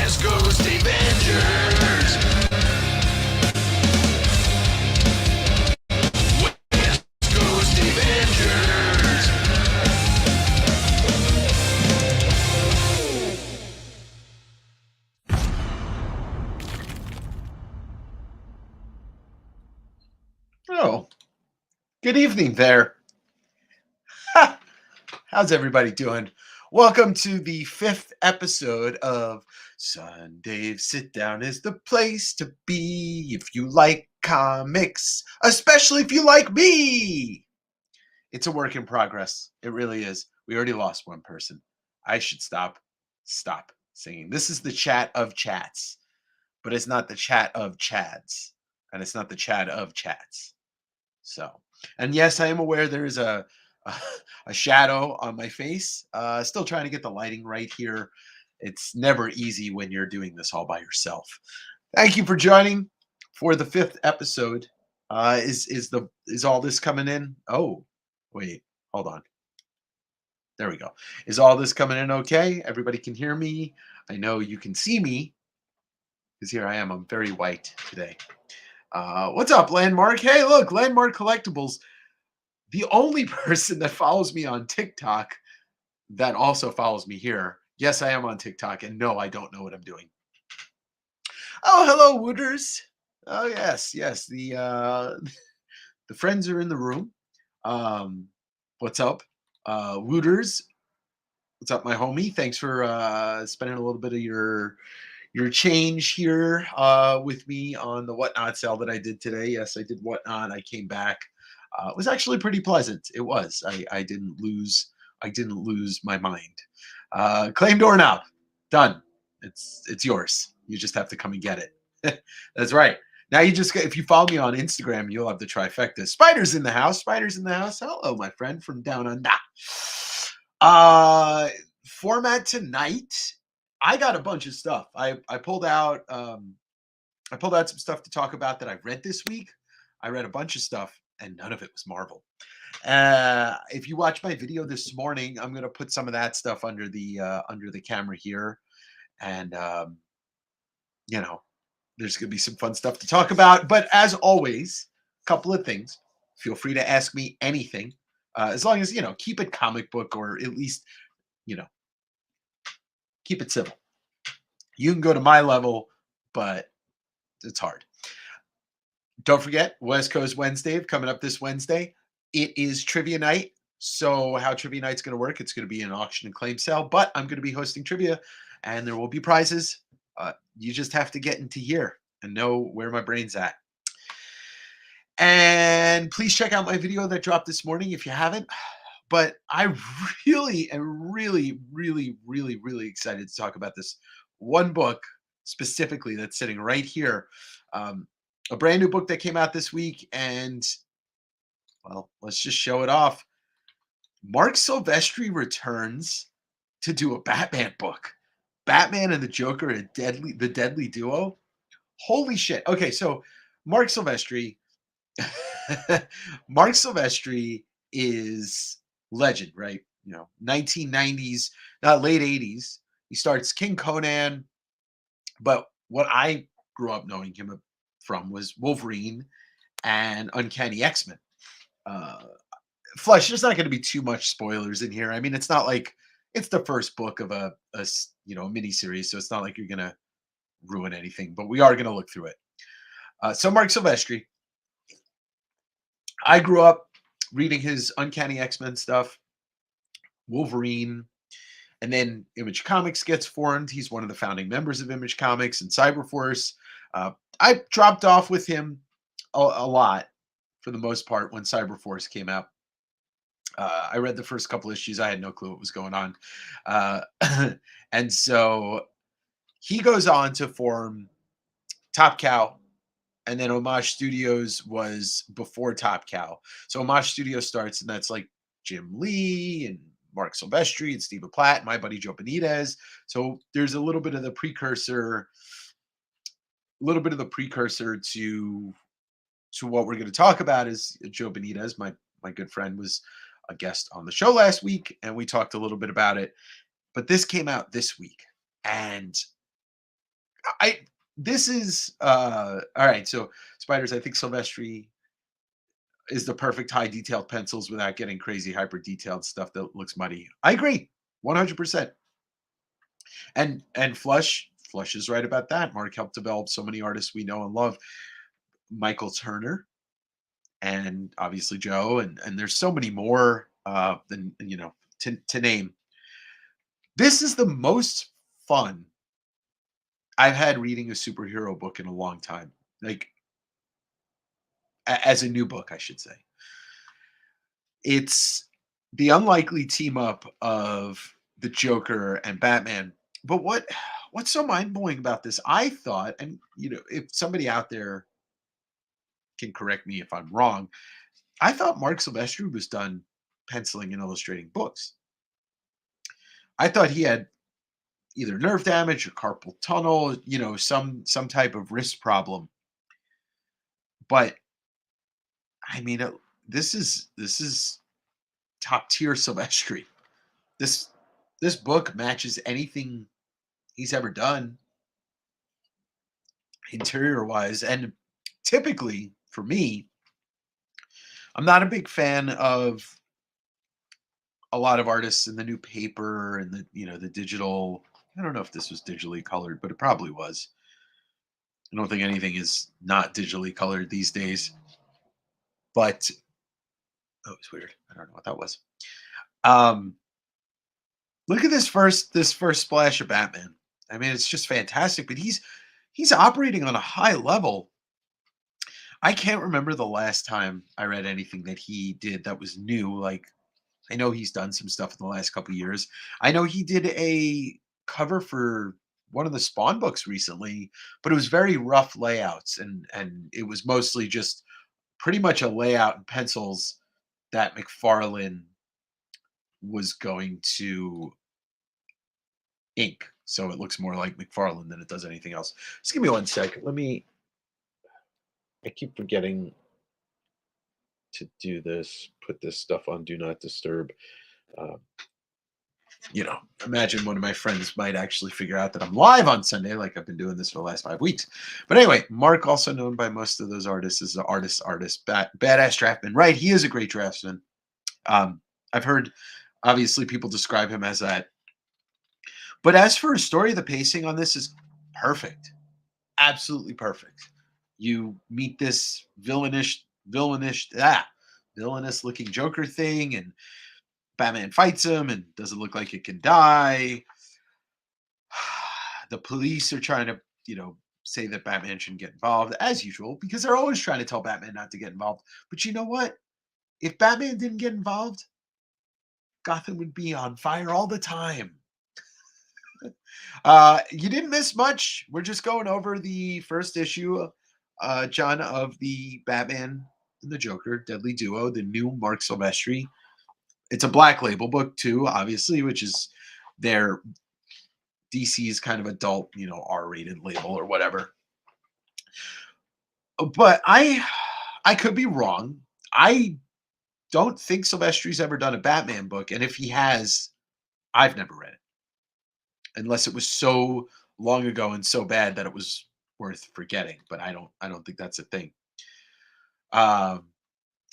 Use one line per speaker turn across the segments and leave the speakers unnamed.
West Coast Avengers. West Coast Avengers.
Oh, good evening there. How's everybody doing? Welcome to the 5th episode of SunDAVE. Sit Down is the place to be if you like comics, especially if you like me. It's a work in progress. It really is. We already lost one person. I should stop singing. This is the chat of chats, but it's not the chat of chads, and it's not the chat of chats. So, and yes, I am aware there is a shadow on my face. Still trying to get the lighting right here. It's never easy when you're doing this all by yourself. Thank you for joining for the 5th episode. Is all this coming in? Oh, wait, hold on. There we go. Is all this coming in okay? Everybody can hear me. I know you can see me because here I am. I'm very white today. What's up, Landmark? Hey, look, Landmark Collectibles. The only person that follows me on TikTok that also follows me here. Yes, I am on TikTok, and no, I don't know what I'm doing. Oh, hello, Wooders. Oh, yes. The the friends are in the room. What's up, Wooders? What's up, my homie? Thanks for spending a little bit of your change here with me on the Whatnot sale that I did today. Yes, I did Whatnot. I came back. It was actually pretty pleasant. It was. I didn't lose. I didn't lose my mind. Claim doorknob. Done. It's yours. You just have to come and get it. That's right. Now you just if you follow me on Instagram, you'll have the trifecta. Spiders in the house. Spiders in the house. Hello, my friend from down under. Format tonight. I got a bunch of stuff. I pulled out some stuff to talk about that I read this week. I read a bunch of stuff, and none of it was Marvel. If you watch my video this morning, I'm gonna put some of that stuff under the camera here, and there's gonna be some fun stuff to talk about. But as always, a couple of things. Feel free to ask me anything, as long as keep it comic book or at least keep it civil. You can go to my level, but it's hard. Don't forget, West Coast Wednesday coming up this Wednesday. It is trivia night. So how trivia night's going to work, it's going to be an auction and claim sale, but I'm going to be hosting trivia and there will be prizes. You just have to get into here and know where my brain's at. And please check out my video that dropped this morning if you haven't. But I really am really excited to talk about this one book specifically that's sitting right here. A brand new book that came out this week, and well, let's just show it off. Mark Silvestri returns to do a Batman book. Batman and the Joker, the deadly duo. Holy shit. Okay, so Mark Silvestri Mark Silvestri is legend, right? 1990s, late 80s. He starts King Conan, but what I grew up knowing him from was Wolverine and Uncanny X-Men. Flesh, there's not going to be too much spoilers in here. I mean, it's not like it's the first book of a mini series, so it's not like you're going to ruin anything, but we are going to look through it. So Mark Silvestri, I grew up reading his Uncanny X-Men stuff, Wolverine, and then Image Comics gets formed. He's one of the founding members of Image Comics and Cyberforce. I dropped off with him a lot for the most part when Cyberforce came out. I read the first couple issues. I had no clue what was going on. And so he goes on to form Top Cow, and then Homage Studios was before Top Cow. So Homage Studios starts, and that's like Jim Lee and Mark Silvestri and Steve Platt and my buddy Joe Benitez. So there's a little bit of the precursor to what we're going to talk about is Joe Benitez. My good friend was a guest on the show last week, and we talked a little bit about it. But this came out this week, and I this is all right. So spiders, I think Silvestri is the perfect high detailed pencils without getting crazy hyper detailed stuff that looks muddy. I agree, 100%. And Flush is right about that. Mark helped develop so many artists we know and love. Michael Turner and obviously Joe, and there's so many more than to name. This is the most fun I've had reading a superhero book in a long time. Like as a new book, I should say. It's the unlikely team up of the Joker and Batman. But what's so mind blowing about this? I thought, and if somebody out there can correct me if I'm wrong, I thought Mark Silvestri was done penciling and illustrating books. I thought he had either nerve damage or carpal tunnel, some type of wrist problem. But I mean, this is top tier Silvestri. This this book matches anything he's ever done interior wise, and typically for me, I'm not a big fan of a lot of artists in the new paper and the digital. I don't know if this was digitally colored, but it probably was. I don't think anything is not digitally colored these days. But oh, it's weird. I don't know what that was. Um, Look at this first splash of Batman. I mean, it's just fantastic. But he's operating on a high level. I can't remember the last time I read anything that he did that was new. Like I know he's done some stuff in the last couple years. I know he did a cover for one of the Spawn books recently, but it was very rough layouts and it was mostly just pretty much a layout in pencils that McFarlane was going to ink. So it looks more like McFarlane than it does anything else. Just give me one second. I keep forgetting to do this, put this stuff on Do Not Disturb. Uh, Imagine one of my friends might actually figure out that I'm live on Sunday, like I've been doing this for the last 5 weeks. But anyway, Mark, also known by most of those artists, is the artist, badass draftman. Right, he is a great draftsman. I've heard, obviously, people describe him as that. But as for a story, the pacing on this is perfect, absolutely perfect. You meet this villainous looking Joker thing, and Batman fights him, and doesn't look like it can die. The police are trying to, say that Batman shouldn't get involved, as usual, because they're always trying to tell Batman not to get involved. But you know what? If Batman didn't get involved, Gotham would be on fire all the time. You didn't miss much. We're just going over the first issue, John, of the Batman and the Joker Deadly Duo, the new Mark Silvestri. It's a Black Label book too, obviously, which is their DC's kind of adult, R-rated label or whatever. But I could be wrong. I don't think Silvestri's ever done a Batman book, and if he has, I've never read it unless it was so long ago and so bad that it was worth forgetting. But I don't think that's a thing. Um,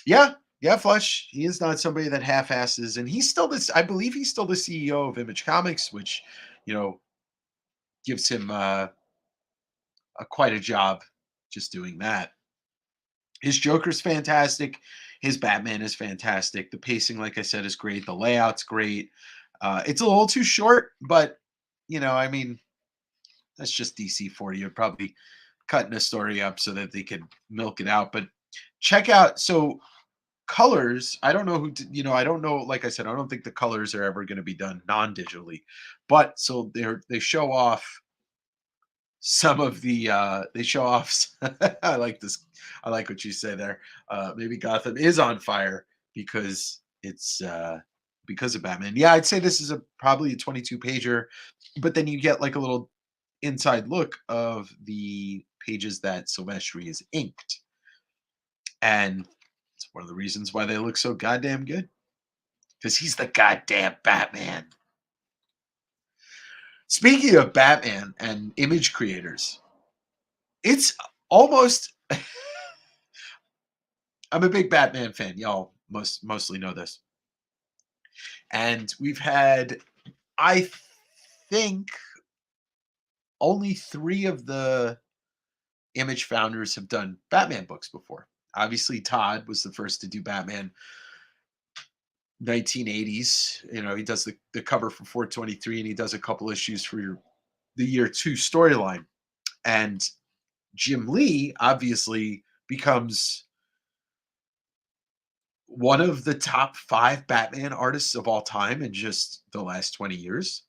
yeah, yeah, Flush. He is not somebody that half-asses, and he's still this. I believe he's still the CEO of Image Comics, which you know gives him quite a job just doing that. His Joker's fantastic. His Batman is fantastic. The pacing, like I said, is great. The layout's great. It's a little too short, but I mean, that's just DC for you. Probably cutting a story up so that they could milk it out. But check out colors. I don't know I don't know. Like I said, I don't think the colors are ever going to be done non-digitally. But so they show off some of they show off. I like this. I like what you say there. Maybe Gotham is on fire because it's because of Batman. Yeah, I'd say this is probably a 22 pager, but then you get like a little inside look of the pages that Silvestri is inked, and it's one of the reasons why they look so goddamn good because he's the goddamn Batman. Speaking of Batman and image creators, it's almost I'm a big Batman fan. Y'all mostly know this. And we've had, I think, only 3 of the image founders have done Batman books before. Obviously, Todd was the first to do Batman 1980s. You know, he does the cover for 423 and he does a couple issues for the year 2 storyline. And Jim Lee obviously becomes one of the top 5 Batman artists of all time in just the last 20 years.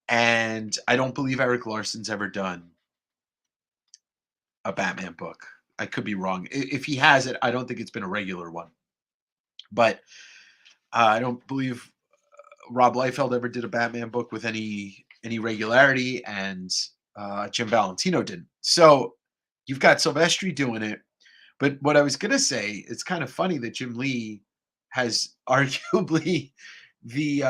And I don't believe Eric Larson's ever done a Batman book. I could be wrong. If he has it, I don't think it's been a regular one. But I don't believe Rob Liefeld ever did a Batman book with any regularity, and Jim Valentino didn't. So you've got Silvestri doing it. But what I was gonna say, it's kind of funny that Jim Lee has arguably the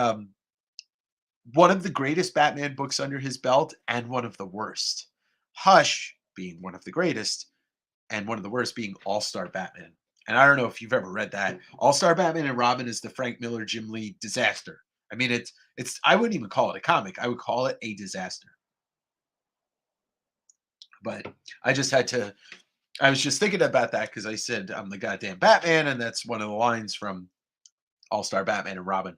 one of the greatest Batman books under his belt and one of the worst. Hush being one of the greatest, and one of the worst being All-Star Batman. And I don't know if you've ever read that. All-Star Batman and Robin is the Frank Miller, Jim Lee disaster. I mean, it's I wouldn't even call it a comic. I would call it a disaster. But I just had to I was just thinking about that because I said I'm the goddamn Batman, and that's one of the lines from All-Star Batman and Robin.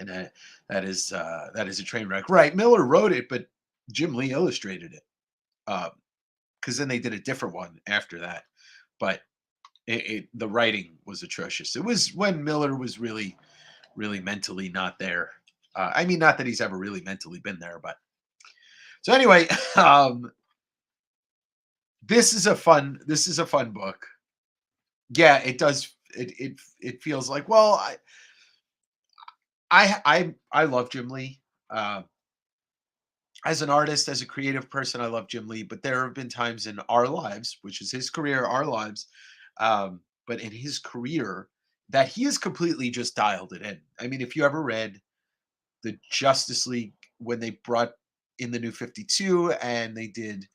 And that is a train wreck. Right. Miller wrote it, but Jim Lee illustrated it. Because then they did a different one after that. But the writing was atrocious. It was when Miller was really mentally not there. I mean, not that he's ever really mentally been there, but so anyway, this is a fun book. Yeah, it does. It feels like, well, I love Jim Lee. As an artist, as a creative person, I love Jim Lee. But there have been times in our lives, which is his career, our lives, but in his career, that he has completely just dialed it in. I mean, if you ever read the Justice League when they brought in the New 52 and they did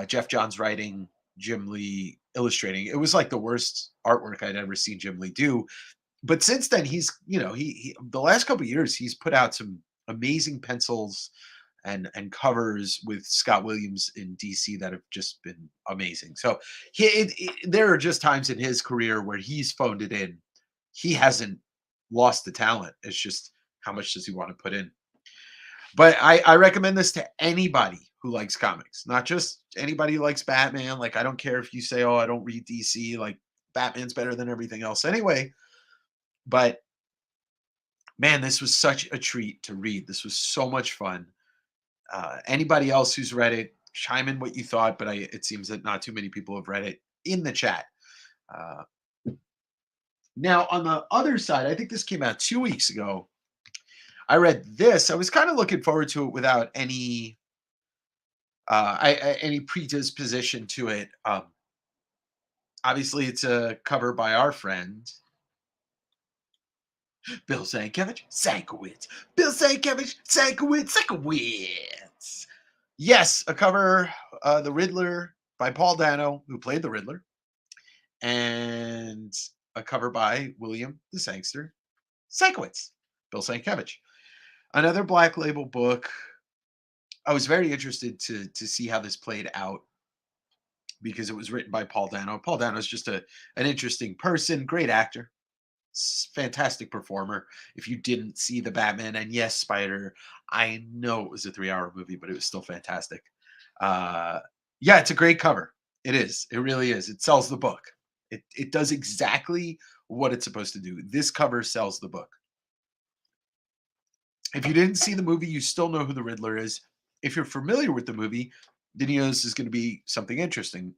Jeff Johns writing, Jim Lee illustrating, it was like the worst artwork I'd ever seen Jim Lee do. But since then, he's, you know, he the last couple of years, he's put out some amazing pencils and covers with Scott Williams in DC that have just been amazing. So there are just times in his career where he's phoned it in. He hasn't lost the talent. It's just how much does he want to put in? But I recommend this to anybody who likes comics, not just anybody who likes Batman. Like, I don't care if you say, oh, I don't read DC, like Batman's better than everything else anyway. But man, this was such a treat to read. This was so much fun. Anybody else who's read it, chime in what you thought, but it seems that not too many people have read it in the chat. Uh, Now, on the other side, I think this came out 2 weeks ago. I read this. I was kind of looking forward to it without any predisposition to it. Obviously, it's a cover by our friend Bill Sienkiewicz, Bill Sienkiewicz. Yes, a cover, The Riddler by Paul Dano, who played the Riddler, and a cover by William the Sangster Sienkiewicz, Bill Sienkiewicz. Another Black Label book. I was very interested to see how this played out because it was written by Paul Dano. Paul Dano is just an interesting person, great actor, fantastic performer. If you didn't see the Batman, and yes, Spider, I know it was a 3-hour movie, but it was still fantastic. Yeah, it's a great cover. It is. It really is. It sells the book. It does exactly what it's supposed to do. This cover sells the book. If you didn't see the movie, you still know who the Riddler is. If you're familiar with the movie, then you know this is going to be something interesting.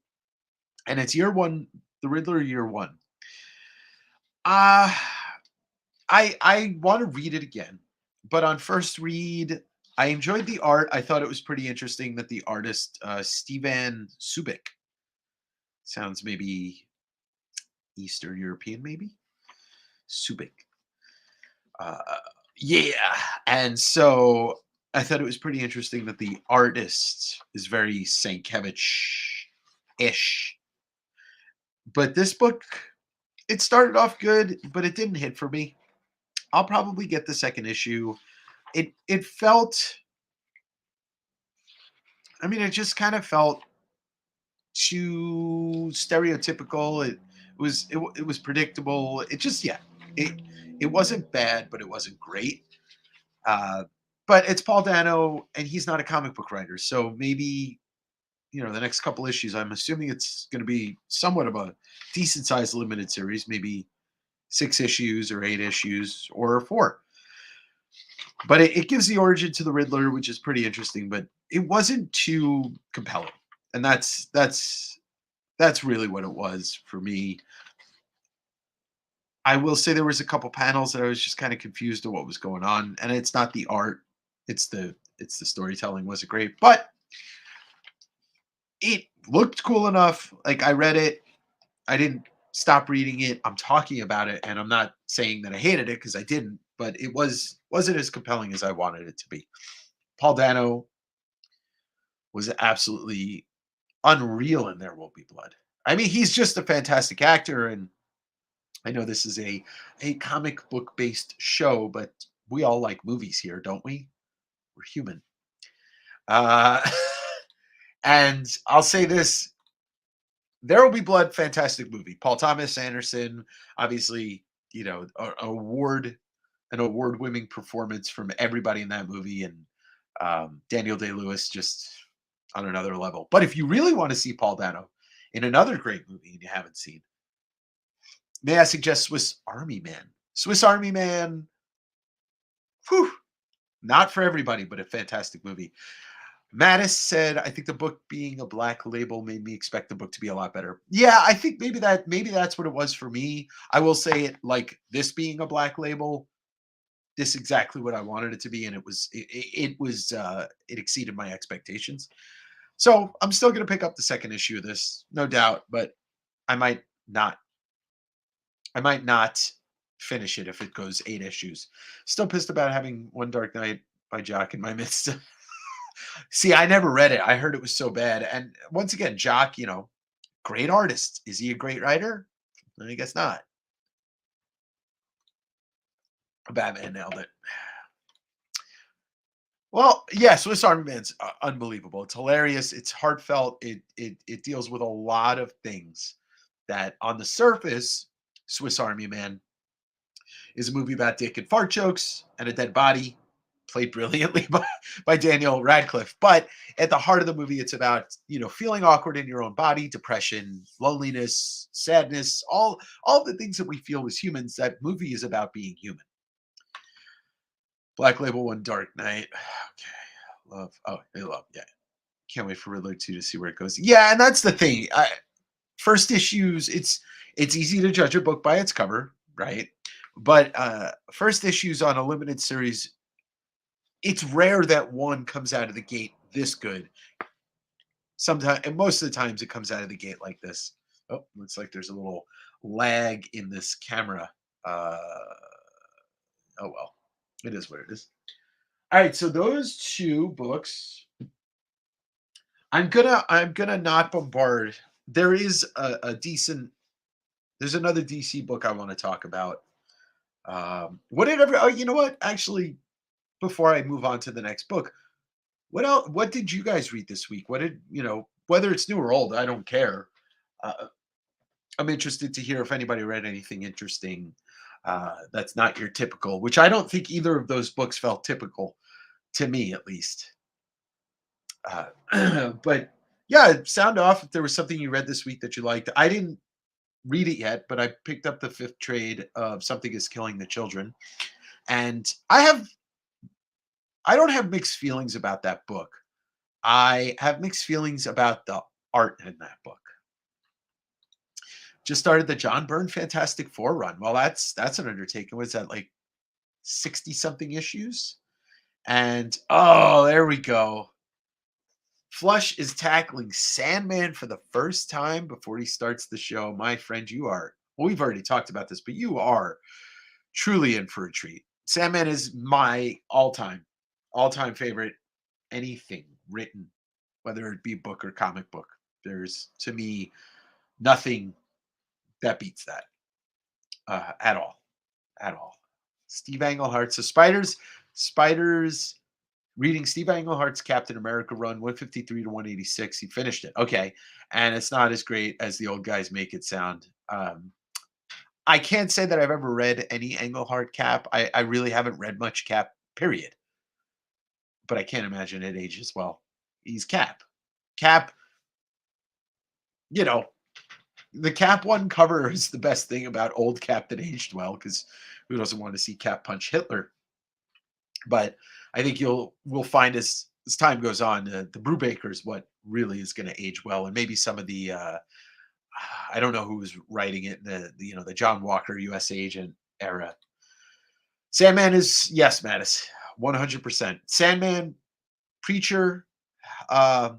And it's year one, the Riddler year one. Uh I want to read it again, but on first read, I enjoyed the art. I thought it was pretty interesting that the artist Stevan Subic sounds maybe Eastern European, maybe Subic. Uh, yeah, and so I thought it was pretty interesting that the artist is very Sienkiewicz-ish. But this book, it started off good, but it didn't hit for me. I'll probably get the second issue. It felt, I mean, it just kind of felt too stereotypical. It was predictable. It just, yeah, it it wasn't bad, but it wasn't great. Uh, but it's Paul Dano, and he's not a comic book writer, so maybe the next couple issues. I'm assuming it's going to be somewhat of a decent sized limited series, maybe 6 issues or 8 issues or four. But it gives the origin to the Riddler, which is pretty interesting. But it wasn't too compelling, and that's really what it was for me. I will say there was a couple panels that I was just kind of confused to what was going on, and it's not the art, it's the storytelling wasn't great, but it looked cool enough. Like I read it, I didn't stop reading it. I'm talking about it, and I'm not saying that I hated it because I didn't, but it wasn't as compelling as I wanted it to be. Paul Dano was absolutely unreal in There Will Be Blood. I mean, he's just a fantastic actor, and I know this is a comic book based show, but we all like movies here, don't we? We're human. Uh, and I'll say this: There Will Be Blood, fantastic movie. Paul Thomas Anderson, obviously, an award winning performance from everybody in that movie, and Daniel Day Lewis just on another level. But if you really want to see Paul Dano in another great movie and you haven't seen, may I suggest Swiss Army Man? Swiss Army Man, whew, not for everybody, but a fantastic movie. Mattis said, "I think the book being a black label made me expect the book to be a lot better." Yeah, I think maybe that's what it was for me. I will say it like this being a black label, this exactly what I wanted it to be, and it exceeded my expectations. So I'm still going to pick up the second issue of this, no doubt, but I might not. I might not finish it if it goes 8 issues. Still pissed about having One Dark Night by Jock in my midst. See, I never read it. I heard it was so bad. And once again, Jock, great artist. Is he a great writer? I guess not. Batman nailed it. Well, yeah, Swiss Army Man's unbelievable. It's hilarious. It's heartfelt. It deals with a lot of things that, on the surface, Swiss Army Man is a movie about dick and fart jokes and a dead body, played brilliantly by Daniel Radcliffe. But at the heart of the movie, it's about feeling awkward in your own body, depression, loneliness, sadness, all the things that we feel as humans. That movie is about being human. Black Label, One Dark Night. Okay, love. Yeah, can't wait for Riddler 2 to see where it goes. Yeah, and that's the thing. First issues, it's easy to judge a book by its cover, right? But first issues on a limited series, it's rare that one comes out of the gate this good. Sometimes, and most of the times, it comes out of the gate like this. Oh, looks like there's a little lag in this camera. Oh well, it is what it is. All right, so those two books, I'm gonna not bombard. There is a decent. There's another DC book I want to talk about. What did ever? Oh, you know what? Actually, before I move on to the next book, what else? What did you guys read this week? What did Whether it's new or old, I don't care. Uh, I'm interested to hear if anybody read anything interesting that's not your typical. Which I don't think either of those books felt typical to me, at least. But yeah, sound off if there was something you read this week that you liked. I didn't read it yet, but I picked up the fifth trade of Something Is Killing the Children, and I don't have mixed feelings about that book. I have mixed feelings about the art in that book. Just started the John Byrne Fantastic Four run. Well, that's an undertaking. Was that like 60 something issues? And oh, there we go. Flush is tackling Sandman for the first time before he starts the show. My friend, well, we've already talked about this, but you are truly in for a treat. Sandman is my all-time All-time favorite, anything written, whether it be book or comic book. There's, to me, nothing that beats that at all, at all. Steve Englehart. So Spiders. Reading Steve Englehart's Captain America run, 153 to 186. He finished it. Okay, and it's not as great as the old guys make it sound. I can't say that I've ever read any Englehart Cap. I really haven't read much Cap. Period. But I can't imagine it ages well. He's Cap. Cap. You know, the Cap one cover is the best thing about old Cap that aged well, because who doesn't want to see Cap punch Hitler? But I think we'll find as time goes on, the Brubaker is what really is going to age well, and maybe some of the I don't know who was writing it, the John Walker U.S. agent era. Sandman is, yes, Mattis, 100%. Sandman, Preacher, uh,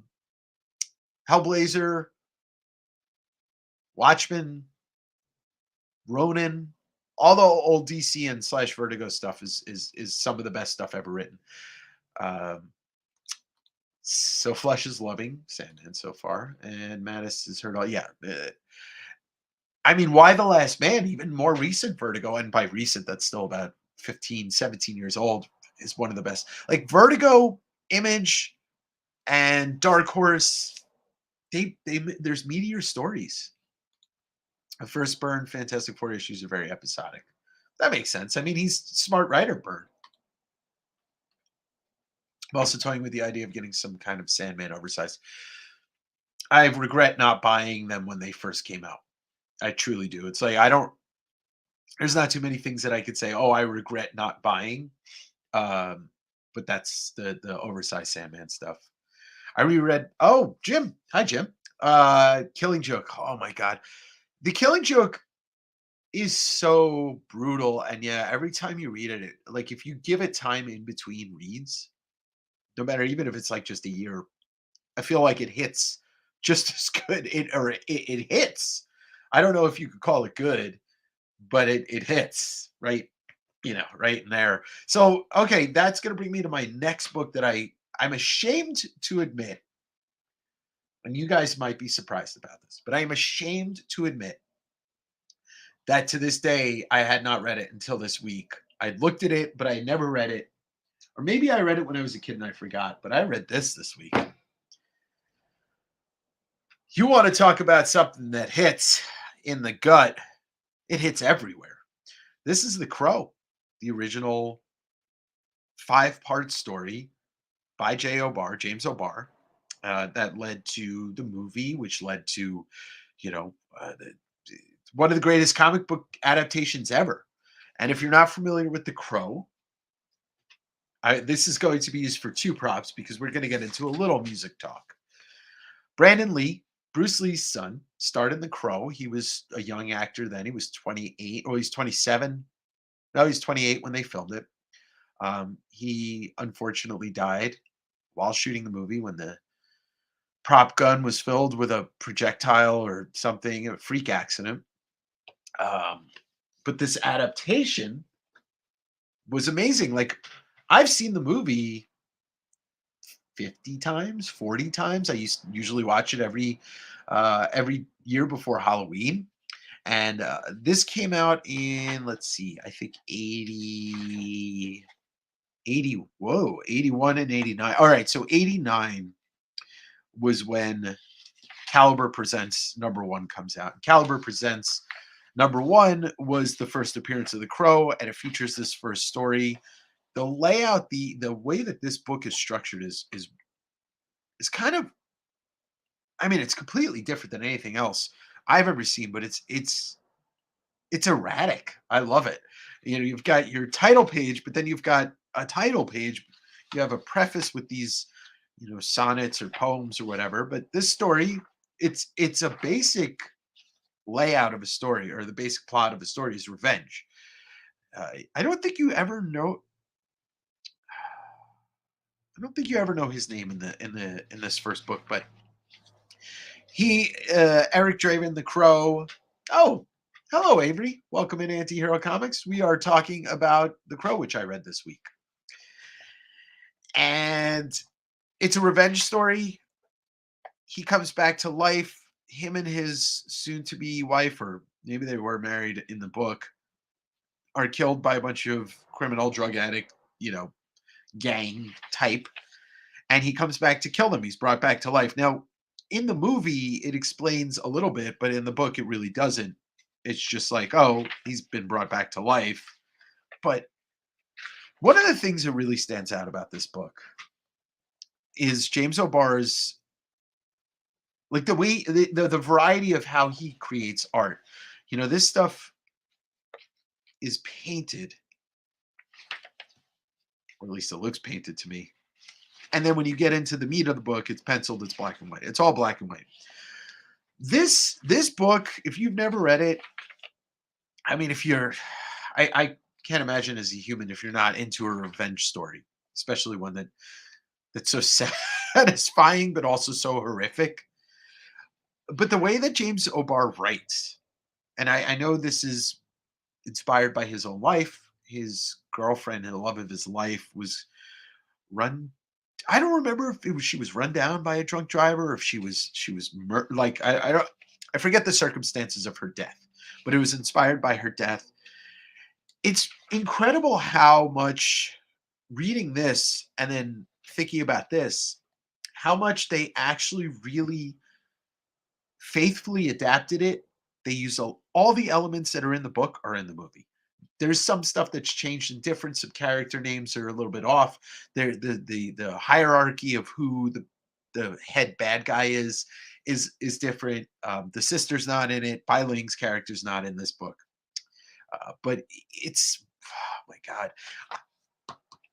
Hellblazer, Watchmen, Ronin, all the old DC and slash Vertigo stuff is some of the best stuff ever written. Um, so Flesh is loving Sandman so far, and Mattis has heard all. Yeah, I mean, Why the Last Man, even more recent Vertigo, and by recent, that's still about 15, 17 years old, is one of the best. Like Vertigo, Image, and Dark Horse, there's meteor stories. The first Byrne Fantastic Four issues are very episodic. That makes sense. I mean, he's a smart writer, Byrne. I'm also toying with the idea of getting some kind of Sandman oversized. I regret not buying them when they first came out. I truly do. It's like there's not too many things that I could say, oh, I regret not buying. But that's the oversized Sandman stuff. I reread, oh, Jim. Hi, Jim. Killing Joke. Oh my God. The Killing Joke is so brutal. And yeah, every time you read it, like if you give it time in between reads, no matter, even if it's like just a year, I feel like it hits just as good. It hits. I don't know if you could call it good, but it hits right, right in there. So okay, that's gonna bring me to my next book that I'm ashamed to admit, and you guys might be surprised about this, but I am ashamed to admit that to this day I had not read it until this week. I'd looked at it, but I never read it. Or maybe I read it when I was a kid and I forgot, but I read this week. You want to talk about something that hits in the gut? It hits everywhere. This is The Crow, the original 5-part story by James O'Barr, that led to the movie, which led to, one of the greatest comic book adaptations ever. And if you're not familiar with The Crow, this is going to be used for 2 props because we're going to get into a little music talk. Brandon Lee, Bruce Lee's son, starred in The Crow. He was a young actor then. He was 28, or he's 27. No, he's 28 when they filmed it. He unfortunately died while shooting the movie when the prop gun was filled with a projectile or something, a freak accident. But this adaptation was amazing. Like, I've seen the movie 50 times, 40 times. I usually watch it every year before Halloween. And this came out in, let's see, I think 81 and 89. All right, so 89 was when Caliber Presents #1 comes out. Caliber Presents #1 was the first appearance of the Crow, and it features this first story. The layout, the way that this book is structured is kind of, I mean, it's completely different than anything else I've ever seen, but it's erratic. I love it. You've got your title page, but then you've got a title page. You have a preface with these, sonnets or poems or whatever. But this story, it's a basic layout of a story, or the basic plot of a story is revenge. I don't think you ever know. I don't think you ever know his name in this first book, but Eric Draven, the Crow. Oh, hello, Avery. Welcome in Anti-Hero Comics. We are talking about The Crow, which I read this week. And it's a revenge story. He comes back to life. Him and his soon-to-be wife, or maybe they were married in the book, are killed by a bunch of criminal drug addict, you know, gang type, and he comes back to kill them. He's brought back to life. Now, in the movie, it explains a little bit, but in the book, it really doesn't. It's just like, oh, he's been brought back to life. But one of the things that really stands out about this book is James O'Barr's, like, the way the variety of how he creates art. You know, this stuff is painted, or at least it looks painted to me. And then when you get into the meat of the book, it's penciled, it's black and white. It's all black and white. This book, if you've never read it, I mean, if you're, I can't imagine as a human if you're not into a revenge story, especially one that's so satisfying but also so horrific. But the way that James O'Barr writes, and I know this is inspired by his own life. His girlfriend and the love of his life was run. I don't remember if she was run down by a drunk driver, or if like, I don't, I forget the circumstances of her death, but it was inspired by her death. It's incredible how much, reading this and then thinking about this, how much they actually really faithfully adapted it. They use all the elements that are in the book are in the movie. There's some stuff that's changed in different. Some character names are a little bit off. There, the hierarchy of who the head bad guy is different. The sister's not in it. Bai Ling's character's not in this book. But it's, oh my god,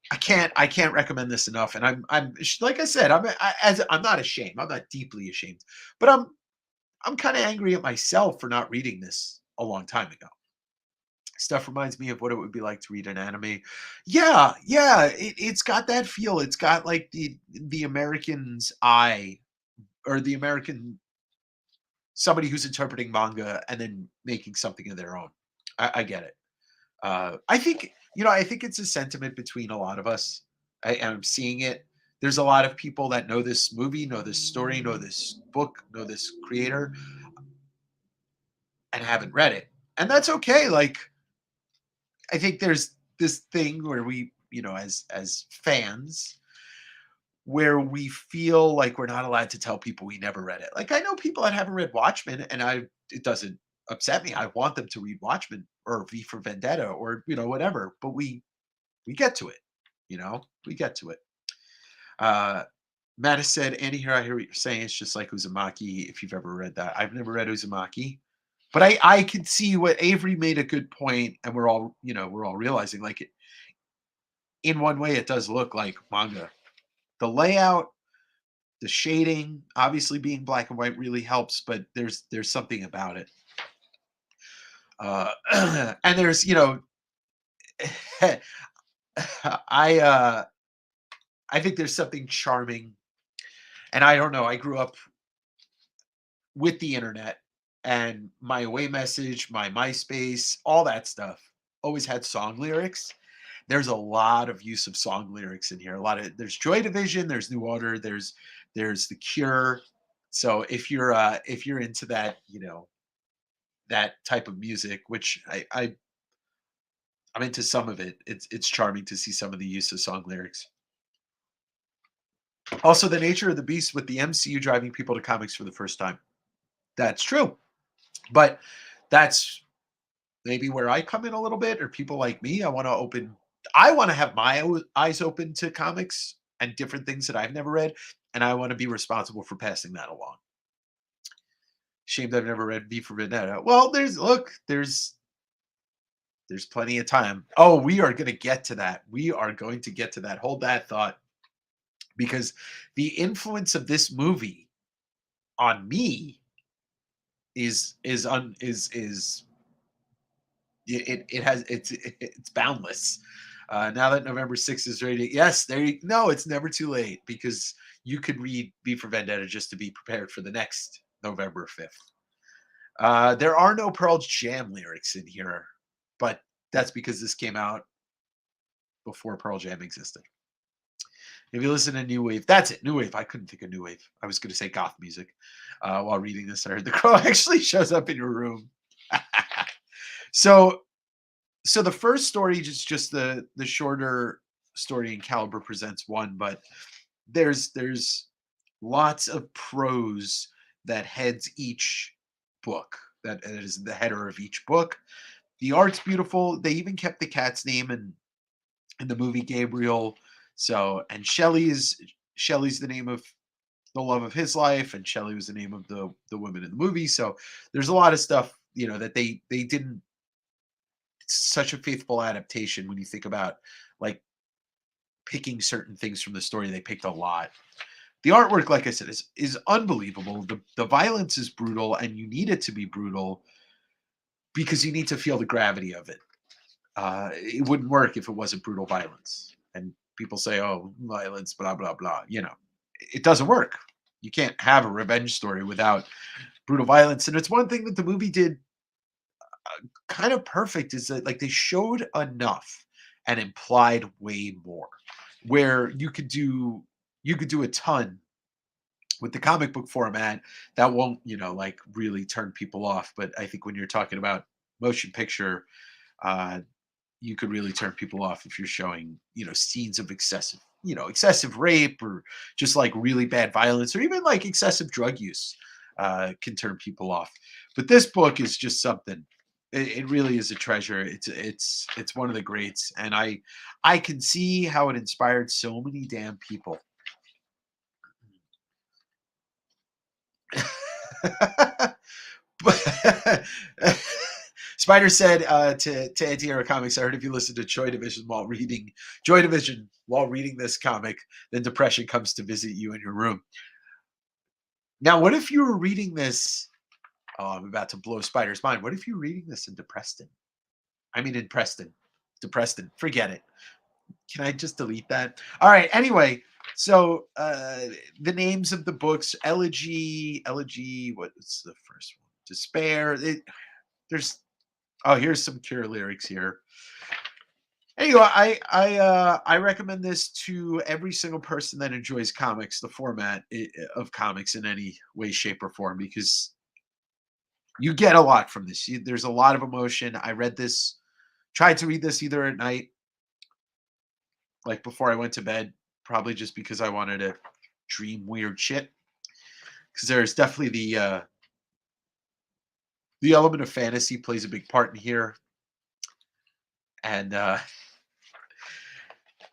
I can't recommend this enough. And I'm like I said, I'm not ashamed. I'm not deeply ashamed, but I'm kind of angry at myself for not reading this a long time ago. Stuff reminds me of what it would be like to read an anime. Yeah, yeah, it's got that feel. It's got like the American's eye, or the American, somebody who's interpreting manga and then making something of their own. I get it. I think, I think it's a sentiment between a lot of us. I'm seeing it. There's a lot of people that know this movie, know this story, know this book, know this creator, and haven't read it, and that's okay. Like, I think there's this thing where we, as fans, where we feel like we're not allowed to tell people we never read it. Like, I know people that haven't read Watchmen, and it doesn't upset me. I want them to read Watchmen or V for Vendetta, or whatever. But we get to it. We get to it. Uh, Mattis said, Andy, here I hear what you're saying. It's just like Uzumaki. If you've ever read that, I've never read Uzumaki, but I could see what Avery made a good point, and we're all realizing, like, in one way it does look like manga. The layout, the shading, obviously being black and white really helps, but there's something about it. And there's, I I think there's something charming, and I don't know. I grew up with the internet, and my away message, my MySpace, all that stuff always had song lyrics. There's a lot of use of song lyrics in here. There's Joy Division, there's New Order, there's The Cure. So if you're into that, that type of music, which I'm into some of it. It's charming to see some of the use of song lyrics. Also, the nature of the beast with the MCU driving people to comics for the first time. That's true. But that's maybe where I come in a little bit, or people like me. I want to have my eyes open to comics and different things that I've never read, and I want to be responsible for passing that along. Shame that I've never read V for Vendetta. Well, there's plenty of time. Oh, we are going to get to that. We are going to get to that. Hold that thought, because the influence of this movie on me is it has it's boundless. Now that November 6th is ready, yes, no, it's never too late, because you could read V for Vendetta just to be prepared for the next November 5th. There are no Pearl Jam lyrics in here, but that's because this came out before Pearl Jam existed. If you listen to new wave, that's it. New wave. I couldn't think of new wave. I was going to say goth music while reading this. I heard the crow actually shows up in your room. so, so the first story is just the shorter story in Caliber Presents One, but there's lots of prose that heads each book. That is the header of each book. The art's beautiful. They even kept the cat's name in the movie Gabriel. So, and Shelley's the name of the love of his life, and Shelley was the name of the woman in the movie. So there's a lot of stuff, that they didn't such a faithful adaptation when you think about like picking certain things from the story. They picked a lot. The artwork, like I said, is unbelievable. The violence is brutal, and you need it to be brutal because you need to feel the gravity of it. It wouldn't work if it wasn't brutal violence. And people say, "Oh, violence, blah blah blah." It doesn't work. You can't have a revenge story without brutal violence. And it's one thing that the movie did kind of perfect is that like they showed enough and implied way more. Where you could do a ton with the comic book format that won't, like really turn people off. But I think when you're talking about motion picture, uh, you could really turn people off if you're showing, scenes of excessive rape or just like really bad violence or even like excessive drug use can turn people off. But this book is just something. It really is a treasure. It's one of the greats, and I can see how it inspired so many damn people. But Spider said to Anti-Hero Comics, I heard if you listen to Joy Division while reading this comic, then depression comes to visit you in your room. Now, what if you were reading this? Oh, I'm about to blow Spider's mind. What if you're reading this in Depreston? I mean, in Preston. Depreston. Forget it. Can I just delete that? All right. Anyway, so the names of the books: Elegy. What's the first one? Despair. There's here's some Cure lyrics here. Anyway, I recommend this to every single person that enjoys comics, the format of comics in any way, shape, or form, because you get a lot from this. There's a lot of emotion. I tried to read this either at night, like before I went to bed, probably just because I wanted to dream weird shit. Because there's definitely the element of fantasy plays a big part in here. And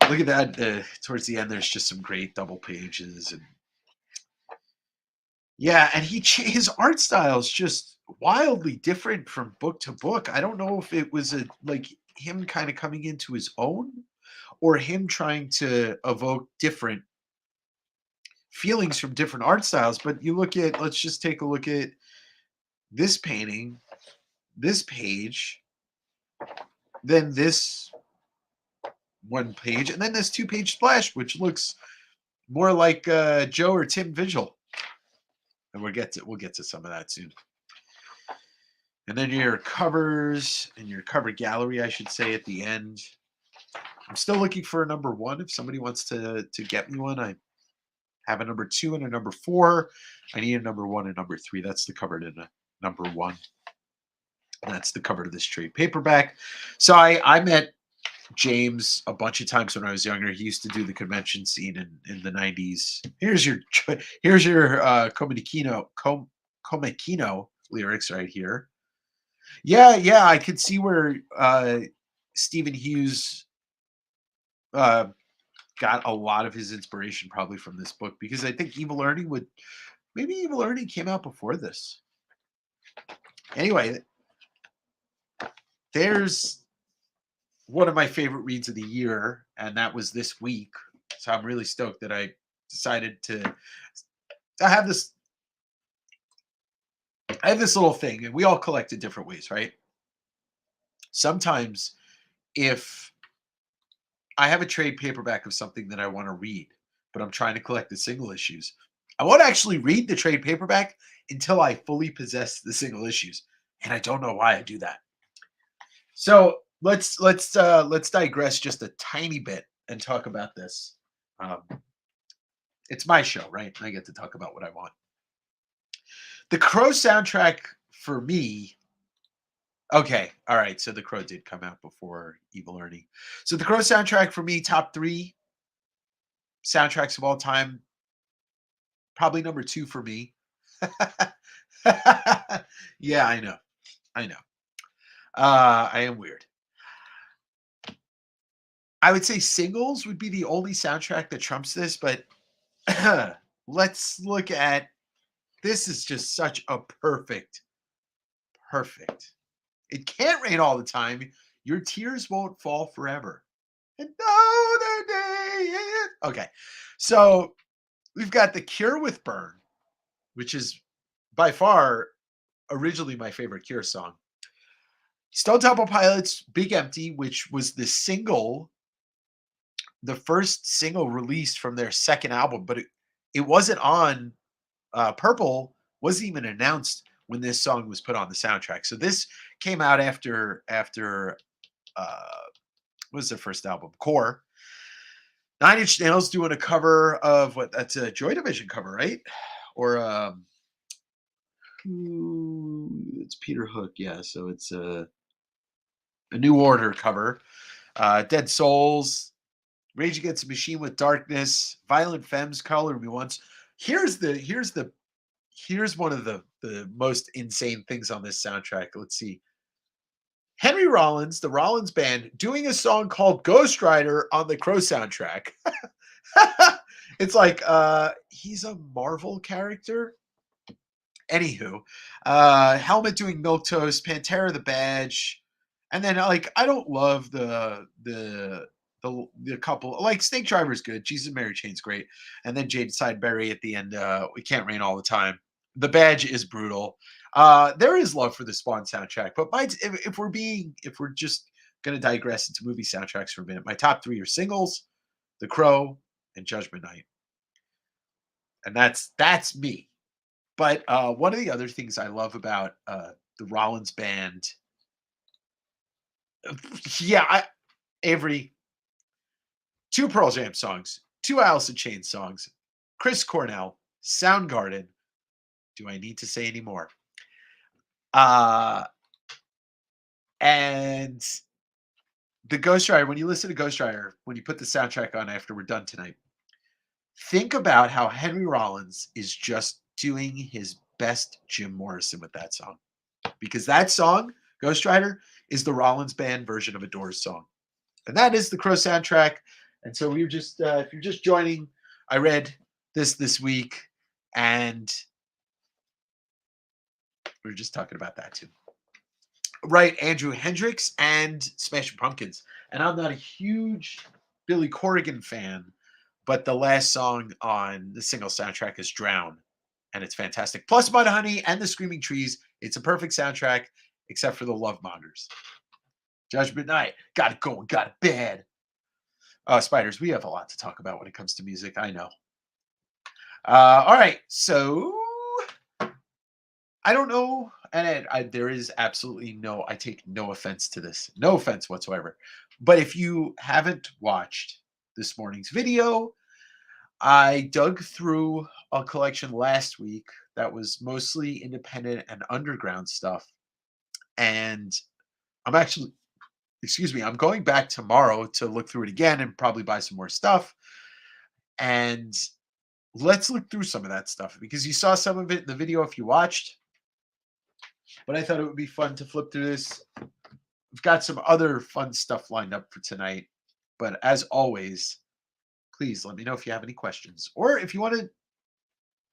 look at that. Towards the end, there's just some great double pages. And yeah, and his art style is just wildly different from book to book. I don't know if it was like him kind of coming into his own or him trying to evoke different feelings from different art styles. But let's just take a look at this painting, this page, then this one page, and then this 2-page splash, which looks more like Joe or Tim Vigil. And we'll get to some of that soon. And then your covers and your cover gallery, I should say, at the end. I'm still looking for a number 1. If somebody wants to get me one, I have a number 2 and a number 4. I need a number 1 and number 3. That's the cover to number 1. And that's the cover to this trade paperback. So I met James a bunch of times when I was younger. He used to do the convention scene in the 90s. Here's your Komikino lyrics right here. Yeah, I could see where Stephen Hughes got a lot of his inspiration probably from this book, because I think Evil Ernie came out before this. Anyway, there's one of my favorite reads of the year, and that was this week. So I'm really stoked that I decided to have this. I have this little thing, and we all collect in different ways, right? Sometimes if I have a trade paperback of something that I want to read, but I'm trying to collect the single issues, I won't actually read the trade paperback until I fully possess the single issues, and I don't know why I do that. So let's digress just a tiny bit and talk about this. It's my show, right? I get to talk about what I want. The Crow soundtrack for me. Okay, all right. So The Crow did come out before Evil Ernie. So The Crow soundtrack for me, top three soundtracks of all time. Probably number two for me. Yeah, I know. I know. I am weird. I would say singles would be the only soundtrack that trumps this, but let's look at this is just such a perfect. It can't rain all the time. Your tears won't fall forever. Another day. Okay. So we've got The Cure with Burn, which is by far originally my favorite Cure song. Stone Temple Pilots' Big Empty, which was the first single released from their second album, but it wasn't on Purple, wasn't even announced when this song was put on the soundtrack. So this came out after what was their first album? Core. Nine Inch Nails doing a cover of what that's a Joy Division cover, right? Or it's Peter Hook, yeah. So it's a New Order cover. Dead Souls, Rage Against the Machine with Darkness, Violent Femmes, Color Me Once. Here's one of the most insane things on this soundtrack. Let's see. Henry Rollins, the Rollins Band, doing a song called Ghost Rider on the Crow soundtrack. It's like he's a Marvel character. Anywho, Helmet doing Milquetoast, Pantera the Badge, and then like I don't love the couple like Snake Driver's good, Jesus and Mary Chain's great, and then Jade Sideberry at the end. We Can't Rain All the Time. The Badge is brutal. There is love for the Spawn soundtrack, but if we're just gonna digress into movie soundtracks for a minute, my top three are Singles, The Crow, and Judgment Night, and that's me. But one of the other things I love about the Rollins Band, yeah, Avery, two Pearl Jam songs, two Alice in Chains songs, Chris Cornell, Soundgarden. Do I need to say any more? And the Ghost Rider, when you listen to Ghost Rider, when you put the soundtrack on after we're done tonight, think about how Henry Rollins is just doing his best Jim Morrison with that song. Because that song, Ghost Rider, is the Rollins Band version of a Doors song. And that is the Crow soundtrack. And so we're just, if you're just joining, I read this week, and we were just talking about that too. Right, Andrew Hendricks and Smashing Pumpkins. And I'm not a huge Billy Corrigan fan, but the last song on the single soundtrack is Drown, and it's fantastic. Plus Mudhoney and the Screaming Trees. It's a perfect soundtrack, except for the Love Mongers. Judgment Night, got it going, got it bad. Spiders, we have a lot to talk about when it comes to music, I know. All right, so I don't know, and there is absolutely I take no offense to this, no offense whatsoever. But if you haven't watched this morning's video, I dug through a collection last week that was mostly independent and underground stuff. And I'm actually, excuse me, I'm going back tomorrow to look through it again and probably buy some more stuff. And let's look through some of that stuff because you saw some of it in the video if you watched. But I thought it would be fun to flip through this. We've got some other fun stuff lined up for tonight. But as always, please let me know if you have any questions or if you want to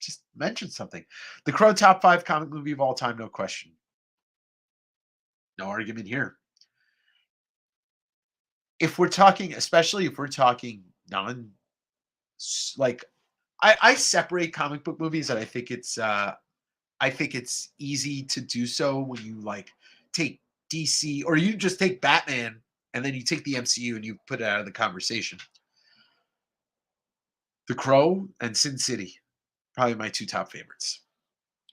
just mention something. The Crow top 5 comic movie of all time, no question. No argument here. If we're talking, especially if we're talking like I separate comic book movies, and I think it's easy to do so when you like take DC or you just take Batman and then you take the MCU and you put it out of the conversation. The Crow and Sin City, probably my two top favorites.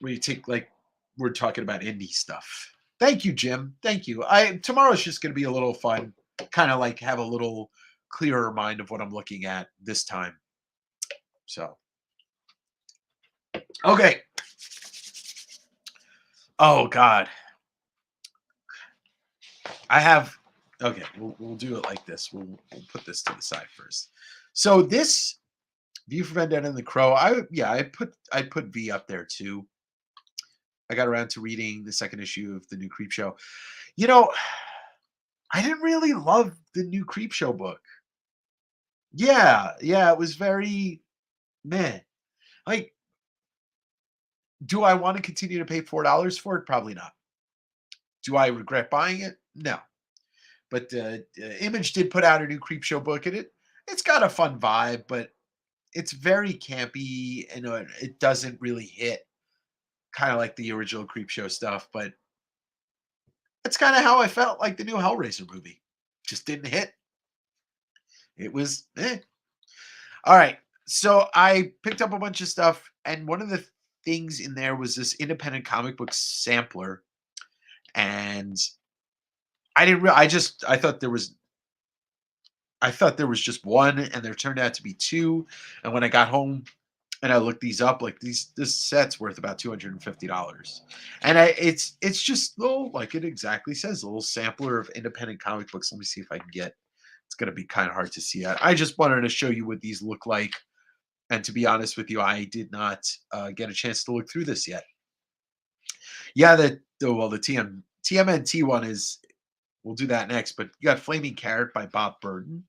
When you take like we're talking about indie stuff. Thank you, Jim. Thank you. Tomorrow's just going to be a little fun, kind of like have a little clearer mind of what I'm looking at this time. So Okay. Oh God. I have. Okay, we'll do it like this. We'll put this to the side first. So this View for Vendetta and the Crow. I put V up there too. I got around to reading the second issue of the new Creep Show. You know, I didn't really love the new Creep Show book. Yeah, it was very meh. Like, do I want to continue to pay $4 for it? Probably not. Do I regret buying it? No. But Image did put out a new Creep Show book, and it's got a fun vibe, but it's very campy, and it doesn't really hit kind of like the original Creep Show stuff. But that's kind of how I felt like the new Hellraiser movie. Just didn't hit. It was eh. All right. So I picked up a bunch of stuff, and one of the things in there was this independent comic book sampler, and I didn't. I thought there was just one, and there turned out to be two. And when I got home and I looked these up, like this set's worth about $250, and it's just little, like it exactly says, a little sampler of independent comic books. Let me see if I can get. It's going to be kind of hard to see. I just wanted to show you what these look like. And to be honest with you, I did not get a chance to look through this yet. Yeah, the TMNT one is. We'll do that next. But you got Flaming Carrot by Bob Burden.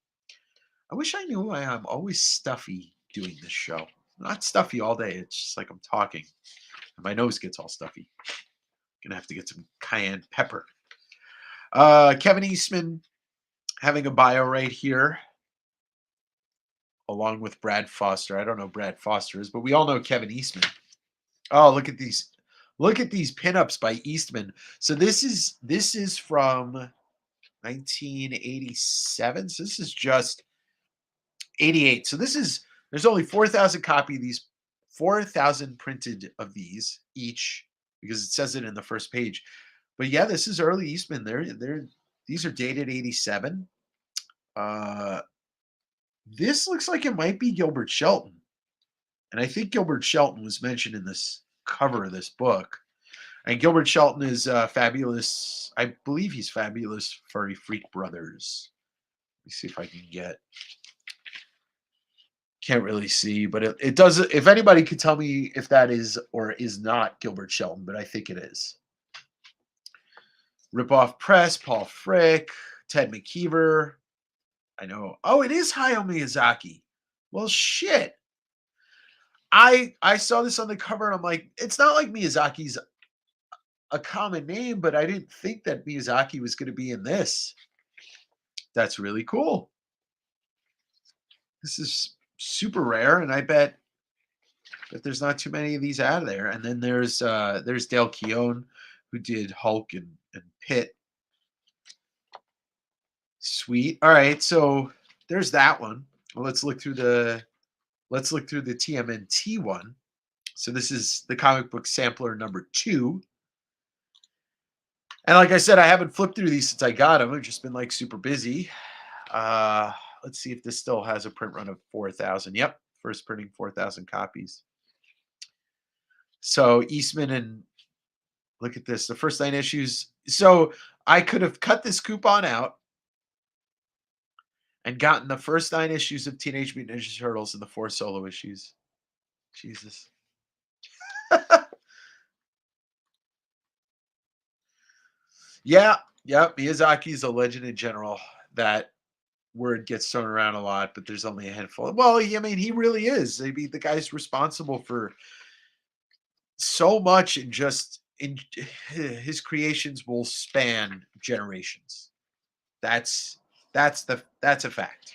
I wish I knew why I'm always stuffy doing this show. Not stuffy all day. It's just like I'm talking, and my nose gets all stuffy. Gonna have to get some cayenne pepper. Kevin Eastman having a bio right here, along with Brad Foster. I don't know who Brad Foster is, but we all know Kevin Eastman. Oh, look at these. Look at these pinups by Eastman. So this is from 1987. So this is just 88. So there's only 4,000 copy of these, 4,000 printed of these each, because it says it in the first page. But yeah, this is early Eastman. These are dated 87. This looks like it might be Gilbert Shelton. And I think Gilbert Shelton was mentioned in this cover of this book. And Gilbert Shelton is fabulous. I believe he's Fabulous Furry Freak Brothers. Let me see if I can get. Can't really see, but it does. If anybody could tell me if that is or is not Gilbert Shelton, but I think it is. Ripoff Press, Paul Frick, Ted McKeever. I know. Oh, it is Hayao Miyazaki. Well, shit. I saw this on the cover and I'm like, it's not like Miyazaki's a common name, but I didn't think that Miyazaki was going to be in this. That's really cool. This is super rare, and I bet that there's not too many of these out of there. And then there's Dale Keown, who did Hulk and Pitt. Sweet. All right, so there's that one. Well, let's look through the TMNT one. So this is the comic book sampler number 2. And like I said, I haven't flipped through these since I got them. I've just been like super busy. Let's see if this still has a print run of 4,000. Yep, first printing 4,000 copies. So Eastman, and look at this, the first 9 issues. So I could have cut this coupon out and gotten the first 9 issues of Teenage Mutant Ninja Turtles and the 4 solo issues. Jesus. Yeah, Miyazaki's a legend in general. That word gets thrown around a lot, but there's only a handful. Well, I mean, he really is. I mean, the guy's responsible for so much, and just in his creations will span generations. That's that's a fact.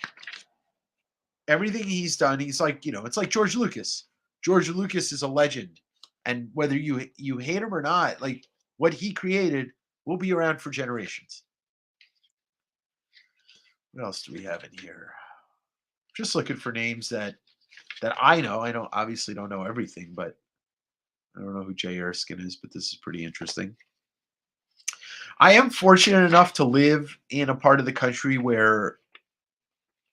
Everything he's done, he's like, it's like George Lucas. George Lucas is a legend, and whether you hate him or not, like what he created will be around for generations. What else do we have in here? Just looking for names that I know. I don't obviously don't know everything, but I don't know who Jay Erskine is, but this is pretty interesting. I am fortunate enough to live in a part of the country where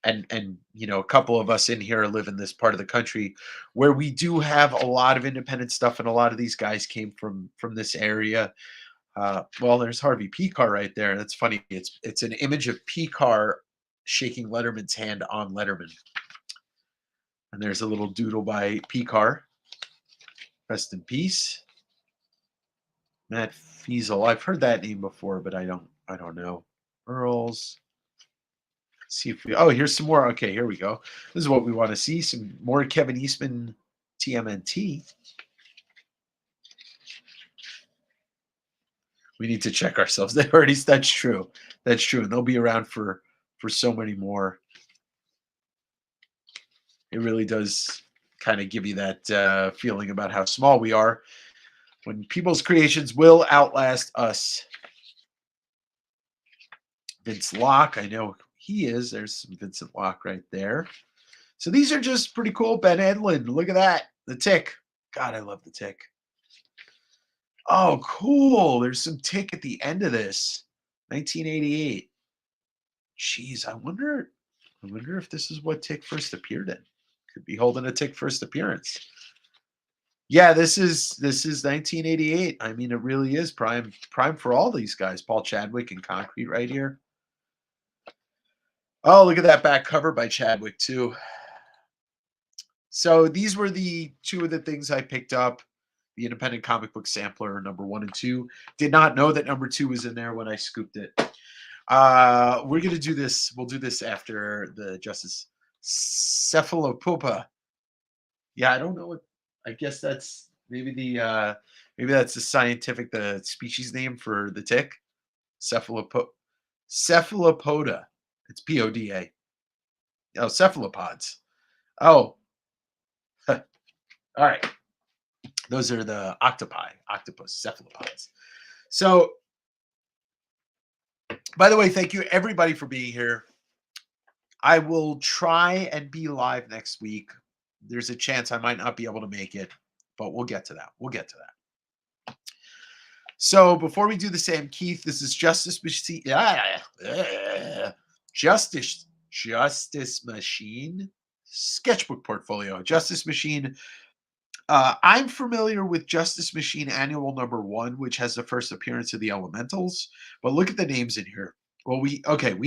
and you know, a couple of us in here live in this part of the country where we do have a lot of independent stuff, and a lot of these guys came from this area. Well, there's Harvey Pekar right there. That's funny. It's an image of Pekar shaking Letterman's hand on Letterman, and there's a little doodle by Pekar. Rest in peace, Matt Fiesel. I've heard that name before, but I don't know. Earls. Let's see if we. Oh, here's some more. Okay, here we go. This is what we want to see. Some more Kevin Eastman TMNT. We need to check ourselves. They already. That's true. That's true. And they'll be around for so many more. It really does kind of give you that feeling about how small we are when people's creations will outlast us. Vince Locke, I know he is. There's some Vincent Locke right there. So these are just pretty cool. Ben Edlund, look at that. The Tick. God, I love the Tick. Oh, cool. There's some Tick at the end of this. 1988. Jeez, I wonder if this is what Tick first appeared in. Could be holding a Tick first appearance. Yeah, this is 1988. I mean, it really is prime for all these guys. Paul Chadwick and Concrete right here. Oh, look at that back cover by Chadwick too. So these were the two of the things I picked up. The Independent Comic Book Sampler number 1 and 2. Did not know that number 2 was in there when I scooped it. We're gonna do this. We'll do this after the Justice Cephalopopa. Yeah, I don't know what. I guess that's maybe that's the species name for the tick. Cephalopoda. It's PODA. Oh, cephalopods. Oh, all right. Those are the octopus cephalopods. So, by the way, thank you everybody for being here. I will try and be live next week. There's a chance I might not be able to make it, but we'll get to that. So before we do the same, Keith, this is Justice Machine. Justice Machine sketchbook portfolio. Justice Machine. I'm familiar with Justice Machine Annual number 1, which has the first appearance of the Elementals. But look at the names in here. Well, we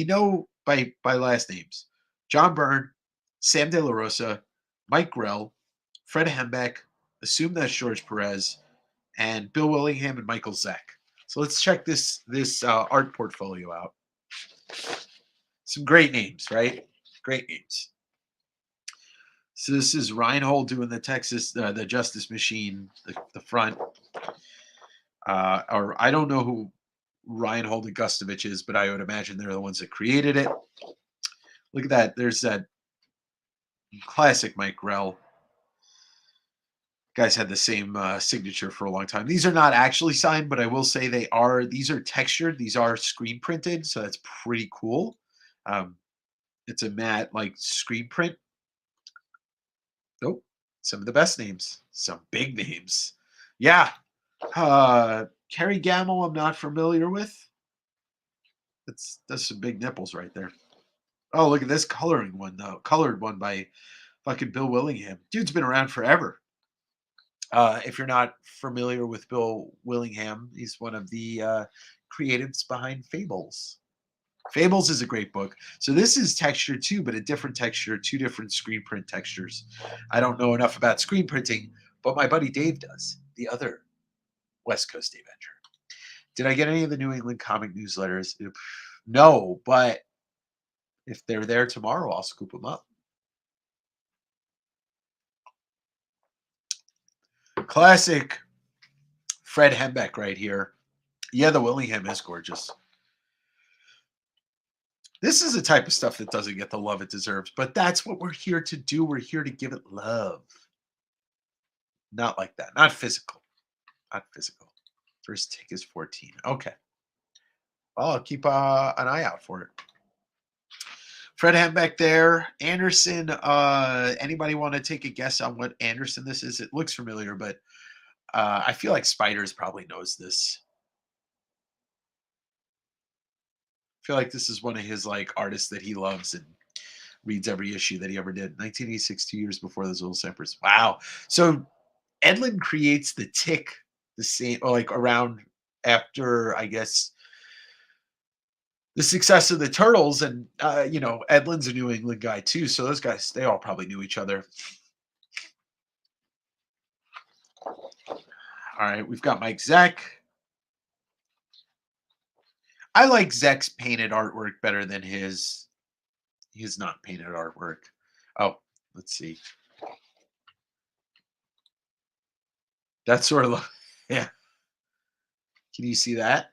know by last names: John Byrne, Sam De La Rosa, Mike Grell, Fred Hembeck. Assume that's George Perez, and Bill Willingham and Michael Zeck. So let's check this art portfolio out. Some great names, right? Great names. So this is Reinhold doing the the Justice Machine, the front. Or I don't know who Reinhold and Gustovich is, but I would imagine they're the ones that created it. Look at that. There's that classic Mike Grell. Guys had the same signature for a long time. These are not actually signed, but I will say these are textured. These are screen printed, so that's pretty cool. It's a matte like screen print. Oh, some of the best names, some big names. Yeah. Kerry Gamble, I'm not familiar with. That's some big nipples right there. Oh, look at this colored one by fucking Bill Willingham. Dude's been around forever. If you're not familiar with Bill Willingham, he's one of the creatives behind Fables. Fables is a great book. So this is texture too, but a different texture, 2 different screen print textures. I don't know enough about screen printing, but my buddy Dave does, the other West Coast Avenger. Did I get any of the New England comic newsletters? No, but if they're there tomorrow, I'll scoop them up. Classic Fred Hembeck right here. Yeah, the Willingham is gorgeous. This is the type of stuff that doesn't get the love it deserves, but that's what we're here to do. We're here to give it love. Not like that. Not physical. Not physical. First tick is 14. Okay. Well, I'll keep an eye out for it. Fred Hembeck there. Anderson. Anybody want to take a guess on what Anderson this is? It looks familiar, but I feel like Spiders probably knows this. I feel like this is one of his like artists that he loves, and reads every issue that he ever did. 1986, 2 years before those Little Sampers. Wow. So Edlin creates the Tick the same, or like around after, I guess, the success of the Turtles, and Edlin's a New England guy too, so those guys they all probably knew each other. All right, we've got Mike Zeck. I like Zeck's painted artwork better than his not painted artwork. Oh, let's see. That's sort of yeah. Can you see that?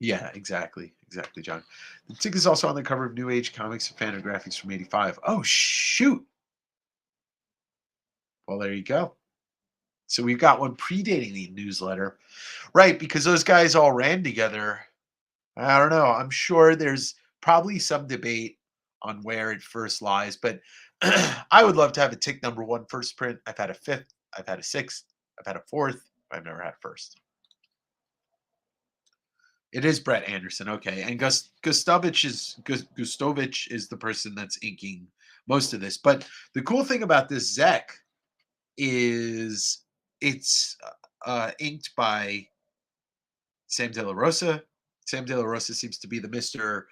Yeah, exactly. Exactly, John. The Tick is also on the cover of New Age Comics and Fantagraphics from '85. Oh shoot. Well, there you go. So we've got one predating the newsletter. Right, because those guys all ran together. I don't know. I'm sure there's probably some debate on where it first lies, but I would love to have a Tick number one first print. I've had a fifth, I've had a sixth, I've had a fourth, I've never had a first. It is Brett Anderson, okay. And Gustovich is the person that's inking most of this. But the cool thing about this Zek is it's inked by Sam De La Rosa. Sam De La Rosa seems to be the Mr.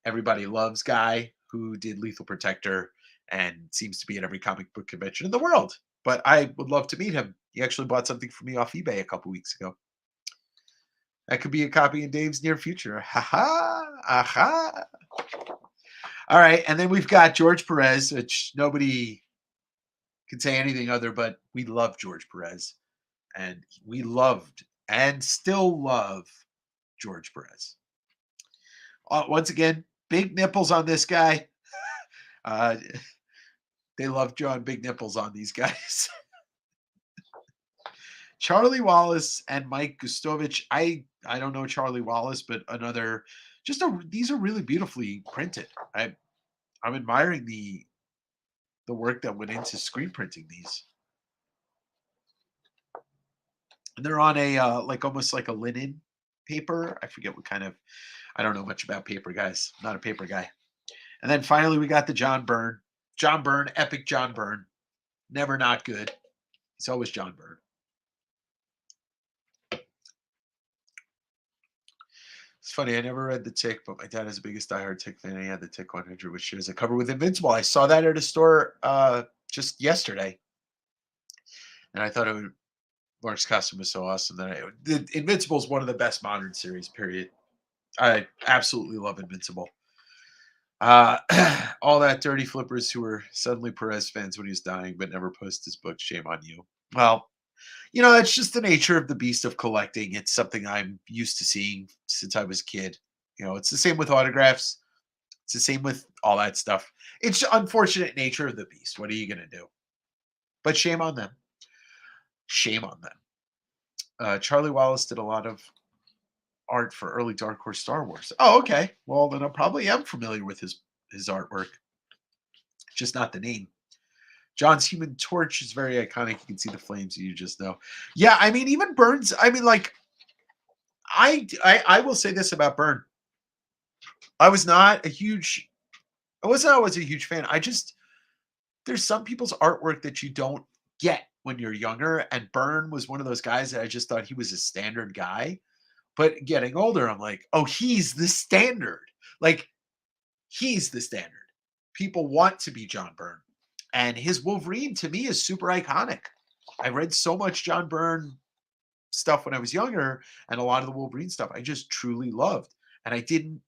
Everybody Loves guy who did Lethal Protector and seems to be at every comic book convention in the world. But I would love to meet him. He actually bought something for me off eBay a couple weeks ago. That could be a copy in Dave's near future. Ha ha! Aha! All right, and then we've got George Perez, which nobody can say anything other, but we love George Perez, and we loved and still love George Perez. Once again, big nipples on this guy. Uh, they love drawing big nipples on these guys. Charlie Wallace and Mike Gustovich. I don't know Charlie Wallace, but another these are really beautifully printed. I'm admiring the work that went into screen printing these. And they're on a like almost like a linen paper. I forget what kind of. I don't know much about paper, guys. I'm not a paper guy. And then finally, we got the John Byrne. John Byrne, epic John Byrne. Never not good. He's always John Byrne. It's funny. I never read The Tick, but my dad is the biggest diehard Tick fan. He had the Tick 100, which shares a cover with Invincible. I saw that at a store just yesterday, and I thought it would. Mark's costume was so awesome that Invincible is one of the best modern series. Period. I absolutely love Invincible. All that dirty flippers who were suddenly Perez fans when he was dying, but never post his book. Shame on you. Well, it's just the nature of the beast of collecting. It's something I'm used to seeing since I was a kid. It's the same with autographs. It's the same with all that stuff. It's the unfortunate nature of the beast. What are you going to do? But shame on them. Shame on them. Charlie Wallace did a lot of art for early Dark Horse Star Wars. Oh, okay. Well, then I probably am familiar with his artwork, just not the name. John's Human Torch is very iconic. You can see the flames, you just know. Yeah, I mean, even Burns. I mean, like, I will say this about Byrne. I was not a huge. I wasn't always a huge fan. There's some people's artwork that you don't get when you're younger, and Byrne was one of those guys that I just thought he was a standard guy. But getting older, I'm like, oh, he's the standard. Like, he's the standard. People want to be John Byrne. And his Wolverine to me is super iconic. I read so much John Byrne stuff when I was younger, and a lot of the Wolverine stuff I just truly loved. And I didn't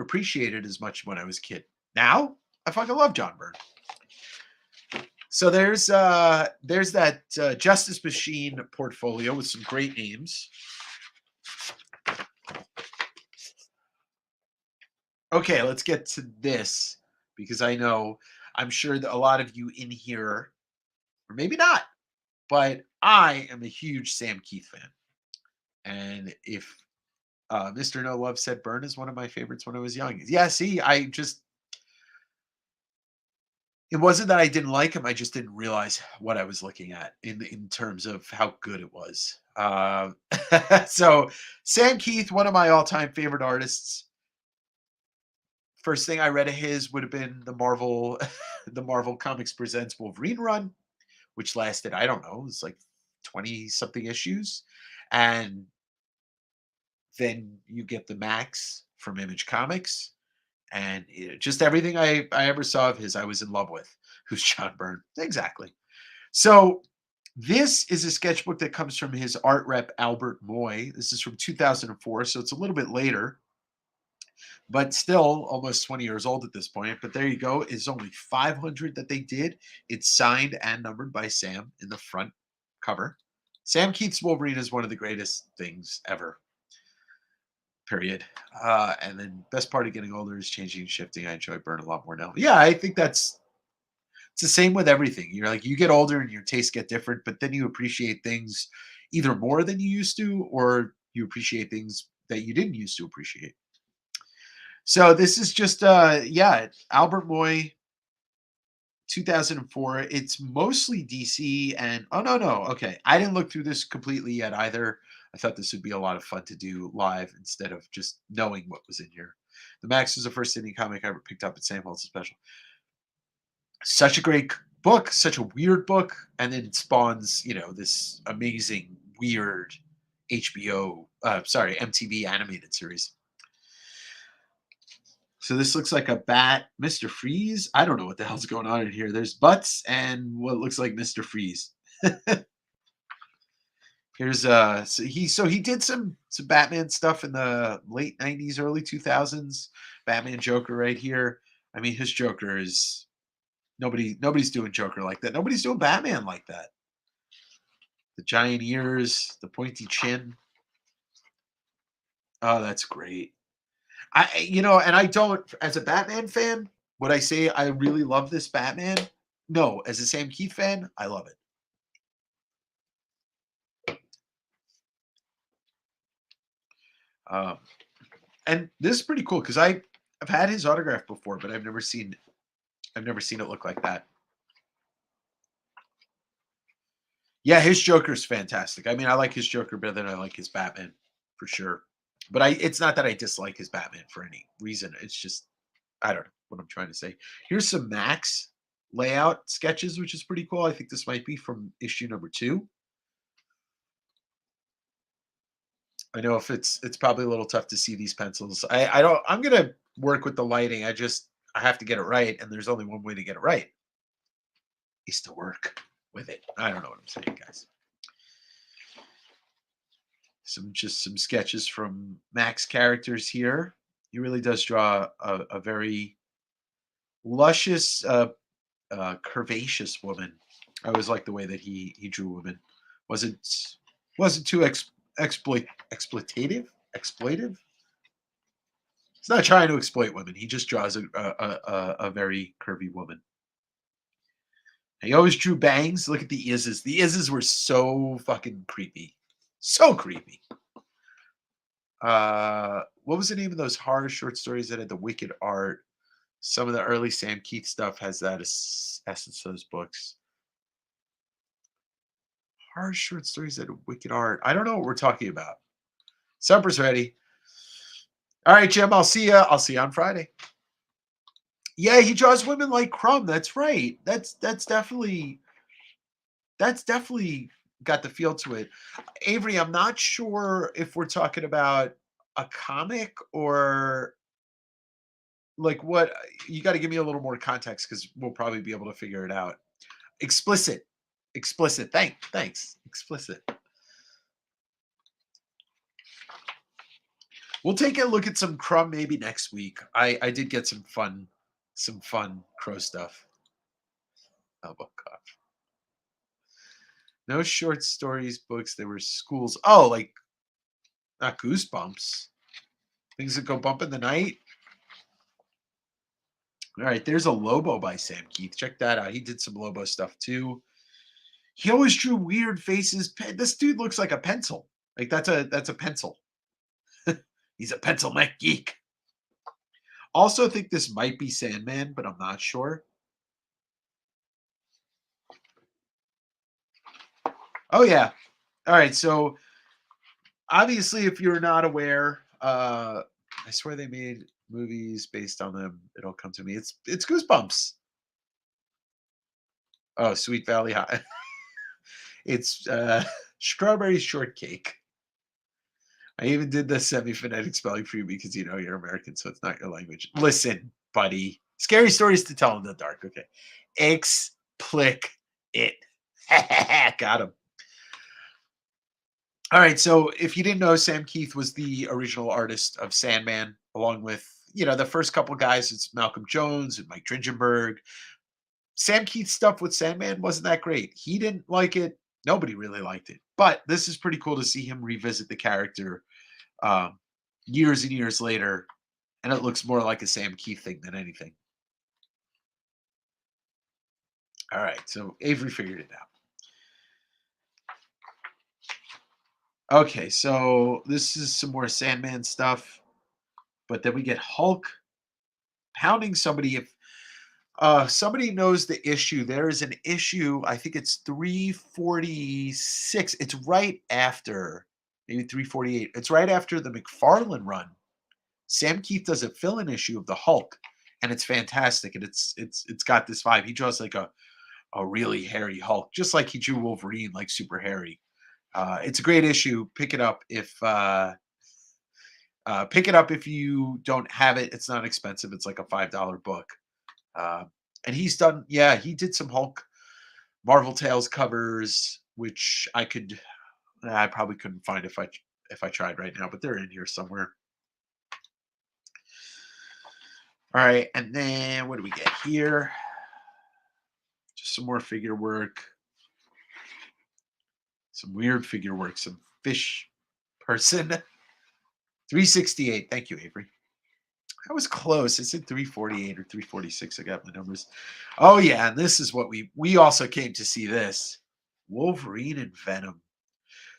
appreciate it as much when I was a kid. Now I fucking love John Byrne. So there's that Justice Machine portfolio with some great names. Okay, let's get to this because I'm sure that a lot of you in here, or maybe not, but I am a huge Sam Keith fan. And if Mr. No Love said Byrne is one of my favorites when I was young. Yeah, see, It wasn't that I didn't like him, I just didn't realize what I was looking at in terms of how good it was. So Sam Keith, one of my all-time favorite artists. First thing I read of his would have been the Marvel the Marvel Comics Presents Wolverine run, which lasted, I don't know, it was like 20 something issues. And then you get the Max from Image Comics, and just everything I ever saw of his, I was in love with. Who's John Byrne? Exactly. So this is a sketchbook that comes from his art rep Albert Moy. This is from 2004, so it's a little bit later, but still almost 20 years old at this point. But there you go. It's only 500 that they did. It's signed and numbered by Sam in the front cover. Sam Keith's Wolverine is one of the greatest things ever. Period. And then best part of getting older is changing and shifting. I enjoy Burn a lot more now. Yeah, I think it's the same with everything. You're like, you get older and your tastes get different, but then you appreciate things either more than you used to, or you appreciate things that you didn't used to appreciate. So this is just yeah, Albert Moy, 2004. It's mostly DC and oh no. Okay. I didn't look through this completely yet either. I thought this would be a lot of fun to do live instead of just knowing what was in here. The Max was the first indie comic I ever picked up at Sam Holt's special. Such a great book, such a weird book, and then it spawns, this amazing, weird MTV animated series. So this looks like a bat, Mr. Freeze. I don't know what the hell's going on in here. There's butts and what looks like Mr. Freeze. Here's so he did some Batman stuff in the late 90s, early 2000s. Batman Joker right here. I mean, his Joker is nobody's doing Joker like that. Nobody's doing Batman like that. The giant ears, the pointy chin. Oh, that's great. And I don't, as a Batman fan, would I say I really love this Batman? No, as a Sam Keith fan, I love it. Um, and this is pretty cool because I've had his autograph before, but I've never seen it look like that. Yeah, his Joker's fantastic. I mean, I like his Joker better than I like his Batman for sure. But it's not that I dislike his Batman for any reason. It's just I don't know what I'm trying to say. Here's some Max layout sketches, which is pretty cool. I think this might be from issue number 2. I know if it's probably a little tough to see these pencils. I don't I'm gonna work with the lighting. I have to get it right, and there's only one way to get it right is to work with it. I don't know what I'm saying, guys. Some sketches from Max characters here. He really does draw a very luscious, curvaceous woman. I always like the way that he drew women. Wasn't wasn't too exploitative. Exploitive. He's not trying to exploit women. He just draws a very curvy woman. He always drew bangs. Look at the izzes. The izzes were so fucking creepy. So creepy. What was the name of those horror short stories that had the wicked art? Some of the early Sam Keith stuff has that essence of those books. Horror short stories that had wicked art. I don't know what we're talking about. Supper's ready. All right, Jim. I'll see you. I'll see you on Friday. Yeah, he draws women like Crumb. That's right. That's definitely got the feel to it. Avery, I'm not sure if we're talking about a comic or like what you got to give me a little more context because we'll probably be able to figure it out. Explicit. Explicit. Thanks. Explicit. We'll take a look at some Crumb maybe next week. I did get some fun Crow stuff. Oh god. No short stories, books. They were schools. Oh, like not Goosebumps. Things that go bump in the night. All right, there's a Lobo by Sam Keith. Check that out. He did some Lobo stuff too. He always drew weird faces. This dude looks like a pencil. Like that's a pencil. He's a pencil neck geek. Also think this might be Sandman, but I'm not sure. Oh yeah. All right. So obviously, if you're not aware, I swear they made movies based on them. It'll come to me. It's Goosebumps. Oh, Sweet Valley High. It's Strawberry Shortcake. I even did the semi-phonetic spelling for you because you know you're American, so it's not your language. Listen, buddy. Scary stories to tell in the dark. Okay. Explic it. Got him. All right. So if you didn't know, Sam Keith was the original artist of Sandman, along with, the first couple guys. It's Malcolm Jones and Mike Dringenberg. Sam Keith's stuff with Sandman wasn't that great. He didn't like it. Nobody really liked it. But this is pretty cool to see him revisit the character um, years and years later, and it looks more like a Sam Keith thing than anything. All right, so Avery figured it out. Okay, so this is some more Sandman stuff, but then we get Hulk pounding somebody. If somebody knows the issue, there is an issue. I think it's 346. It's right after, maybe 348. It's right after the McFarlane run. Sam Keith does a fill-in issue of the Hulk, and it's fantastic. And it's got this vibe. He draws like a really hairy Hulk, just like he drew Wolverine, like super hairy. It's a great issue. Pick it up if you don't have it. It's not expensive. It's like a $5 book. Uh, and he did some Hulk Marvel Tales covers, which I probably couldn't find if I tried right now, but they're in here somewhere. All right, and then what do we get here? Just some more figure work, some weird figure work, some fish person. 368. Thank you, Avery. I was close. I said 348 or 346. I got my numbers. Oh yeah, and this is what we also came to see this. Wolverine and Venom.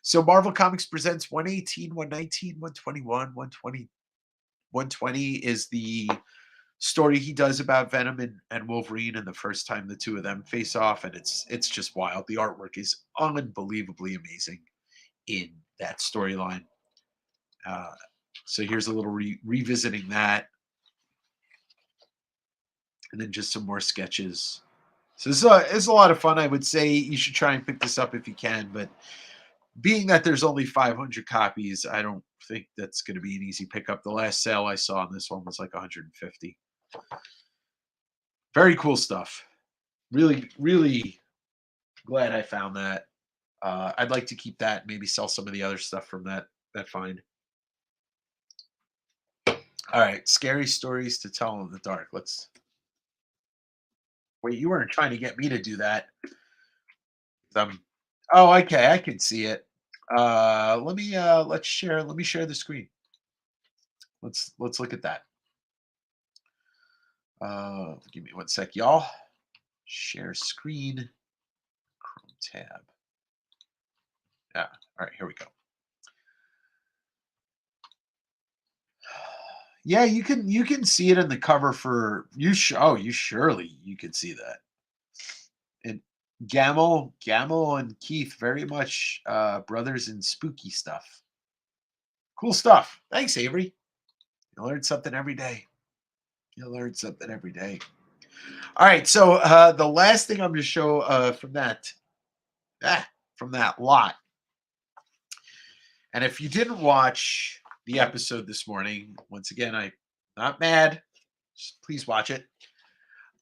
So Marvel Comics presents 118, 119, 121, 120. 120 is the story he does about Venom and Wolverine and the first time the two of them face off, and it's just wild. The artwork is unbelievably amazing in that storyline. Uh, so here's a little revisiting that, and then just some more sketches. So it's a lot of fun. I would say you should try and pick this up if you can, but being that there's only 500 copies, I don't think that's going to be an easy pickup. The last sale I saw on this one was like 150. Very cool stuff. Really, really glad I found that. I'd like to keep that. Maybe sell some of the other stuff from that find. All right, scary stories to tell in the dark. Let's wait. You weren't trying to get me to do that. Um, oh, okay, I can see it. Let me share the screen. Let's look at that. Give me one sec, y'all. Share screen, Chrome tab. Yeah. All right, here we go. Yeah, you can see it in the cover for you. Oh, you surely you could see that. And Gamel, and Keith very much brothers in spooky stuff. Cool stuff. Thanks, Avery. You learn something every day. You learn something every day. All right, so the last thing I'm going to show ah, from that lot, and if you didn't watch the episode this morning, once again, I'm not mad. Just please watch it.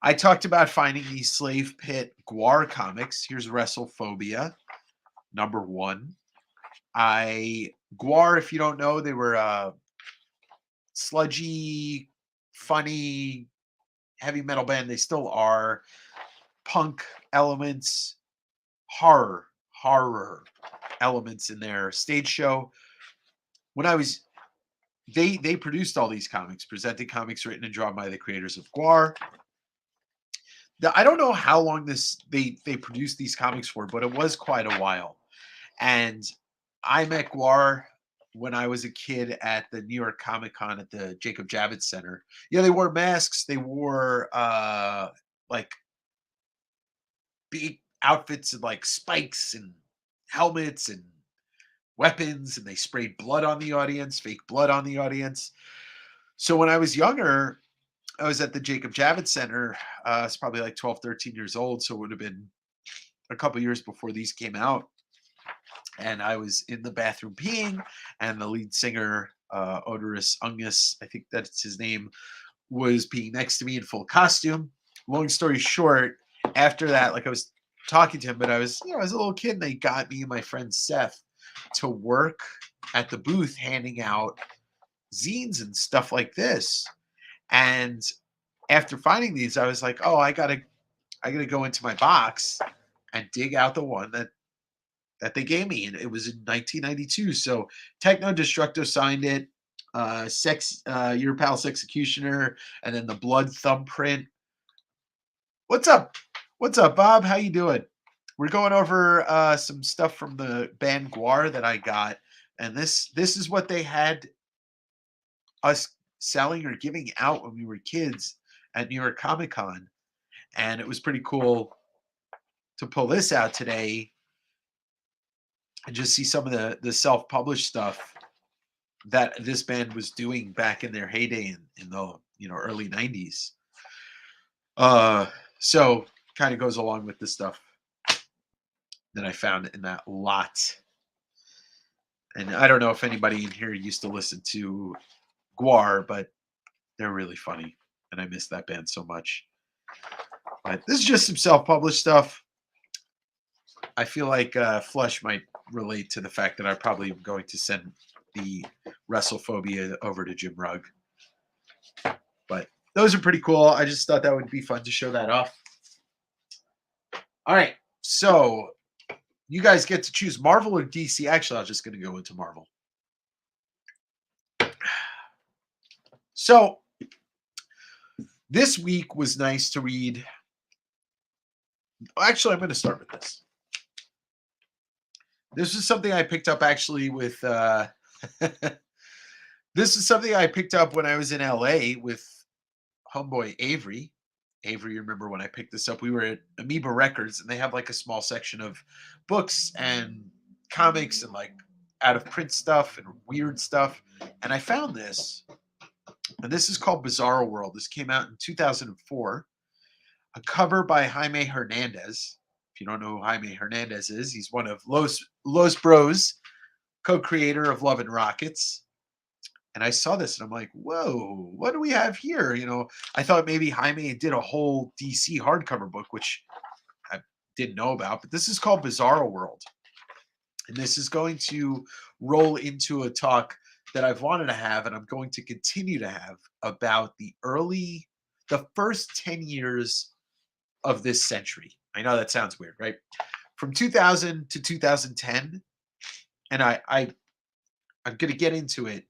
I talked about finding these Slave Pit Guar comics. Here's WrestlePhobia, number 1. Guar, if you don't know, they were sludgy, funny, heavy metal band. They still are. Punk elements, horror elements in their stage show. When I was they produced all these comics, presented comics written and drawn by the creators of Guar. I don't know how long they produced these comics for, but it was quite a while. And I met Guar when I was a kid at the New York Comic Con at the Jacob Javits Center. Yeah, they wore masks. They wore like big outfits and like spikes and helmets and weapons, and they sprayed blood on the audience, fake blood on the audience. So when I was younger, I was at the Jacob Javits Center. It's probably like 12, 13 years old. So it would have been a couple years before these came out. And I was in the bathroom peeing, and the lead singer, Odorous Ungus, I think that's his name, was peeing next to me in full costume. Long story short, after that, like I was talking to him, but I was, I was a little kid, and they got me and my friend Seth to work at the booth handing out zines and stuff like this. And after finding these, I was like, oh, I gotta go into my box and dig out the one that they gave me, and it was in 1992. So Techno Destructo signed it, Your Pal Executioner, and then the Blood thumbprint. What's up? What's up, Bob? How you doing? We're going over some stuff from the band Guar that I got, and this is what they had us selling or giving out when we were kids at New York Comic Con, and it was pretty cool to pull this out today and just see some of the self-published stuff that this band was doing back in their heyday in the early 90s. So kind of goes along with the stuff that I found in that lot. And I don't know if anybody in here used to listen to Guar, but they're really funny, and I miss that band so much. But this is just some self-published stuff. I feel like Flush might relate to the fact that I probably am going to send the WrestlePhobia over to Jim Rugg. But those are pretty cool. I just thought that would be fun to show that off. All right, so you guys get to choose Marvel or DC. Actually, I was just going to go into Marvel. So this week was nice to read. Actually, I'm going to start with this. This is something I picked up actually with this is something I picked up when I was in LA with homeboy Avery. Avery, you remember when I picked this up? We were at Amoeba Records, and they have like a small section of books and comics and like out of print stuff and weird stuff. And I found this, and this is called Bizarro World. This came out in 2004. A cover by Jaime Hernandez. If you don't know who Jaime Hernandez is, he's one of Los Bros, co-creator of Love and Rockets. And I saw this and I'm like, whoa, what do we have here? I thought maybe Jaime did a whole DC hardcover book, which I didn't know about, but this is called Bizarro World. And this is going to roll into a talk that I've wanted to have, and I'm going to continue to have, about the first 10 years of this century. I know that sounds weird, right? From 2000 to 2010, and I'm going to get into it,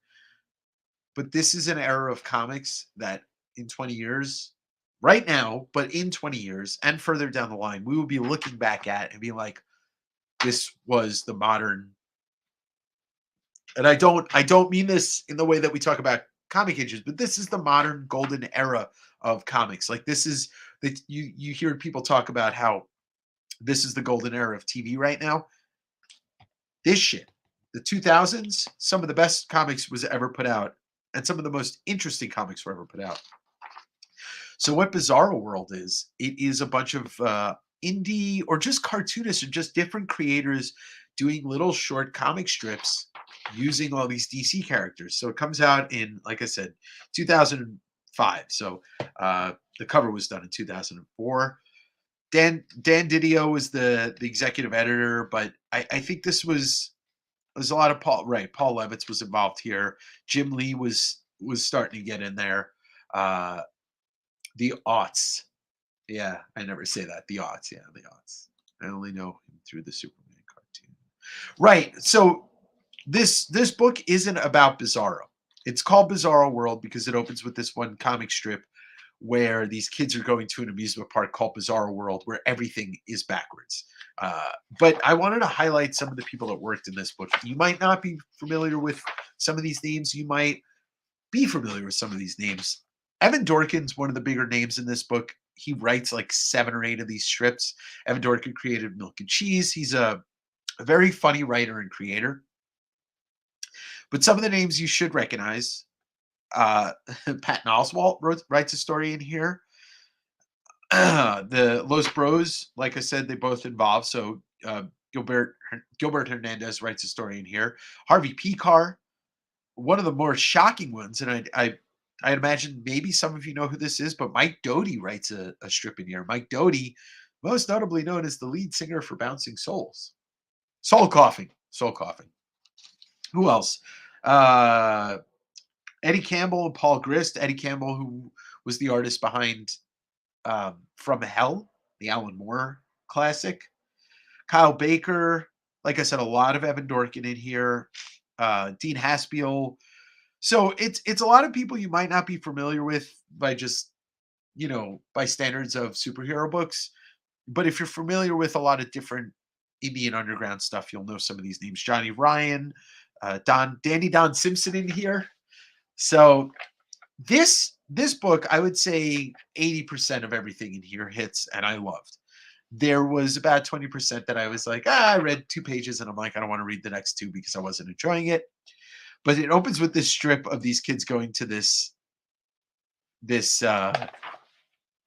but this is an era of comics that in 20 years, right now, but in 20 years and further down the line, we will be looking back at and being like, this was the modern. And I don't mean this in the way that we talk about comic ages, but this is the modern golden era of comics. Like this is that you hear people talk about how this is the golden era of TV right now. This shit, the 2000s, some of the best comics was ever put out, and some of the most interesting comics were ever put out. So what Bizarro World is, it is a bunch of indie or just cartoonists or just different creators doing little short comic strips using all these DC characters. So it comes out in, like I said, 2005. So the cover was done in 2004. Dan Didio was the executive editor, but I think there's a lot of Paul Levitz was involved here. Jim Lee was starting to get in there. The aughts. Yeah, I never say that. The aughts. Yeah, the aughts. I only know him through the Superman cartoon. Right. So this book isn't about Bizarro. It's called Bizarro World because it opens with this one comic strip where these kids are going to an amusement park called Bizarro World, where everything is backwards. But I wanted to highlight some of the people that worked in this book. You might not be familiar with some of these names. You might be familiar with some of these names. Evan Dorkin's one of the bigger names in this book. He writes like 7 or 8 of these strips. Evan Dorkin created Milk and Cheese. He's a A very funny writer and creator. But some of the names you should recognize. Uh, Patton Oswalt writes a story in here. The Los Bros, like I said, they both involve. So Gilbert Hernandez writes a story in here. Harvey Picar, one of the more shocking ones, and I imagine maybe some of you know who this is, but Mike Doty writes a strip in here. Mike Doty, most notably known as the lead singer for Bouncing Souls. Soul Coughing. Soul Coughing. Who else? Uh, Eddie Campbell and Paul Grist. Eddie Campbell, who was the artist behind From Hell, the Alan Moore classic. Kyle Baker. Like I said, a lot of Evan Dorkin in here. Dean Haspiel. So it's a lot of people you might not be familiar with by just, by standards of superhero books. But if you're familiar with a lot of different Indian underground stuff, you'll know some of these names. Johnny Ryan, Danny Don Simpson in here. So this book, I would say 80% of everything in here hits, and I loved. There was about 20% that I was like, I read 2 pages and I'm like, I don't want to read the next 2 because I wasn't enjoying it. But it opens with this strip of these kids going to this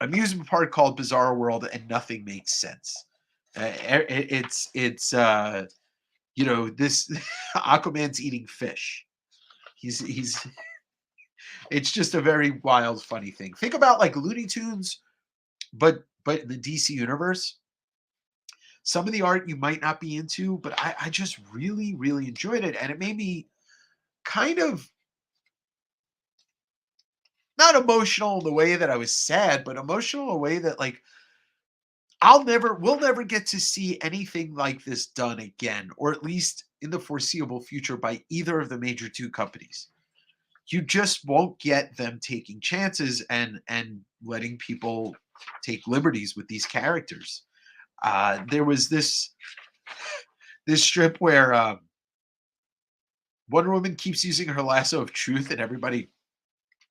amusement park called Bizarre World, and nothing makes sense. It's this Aquaman's eating fish. He's it's just a very wild, funny thing. Think about like Looney Tunes, but in the DC universe. Some of the art you might not be into, but I just really, really enjoyed it. And it made me kind of not emotional in the way that I was sad, but emotional in a way that like we'll never get to see anything like this done again, or at least in the foreseeable future by either of the major 2 companies. You just won't get them taking chances and letting people take liberties with these characters. There was this strip where Wonder Woman keeps using her lasso of truth, and everybody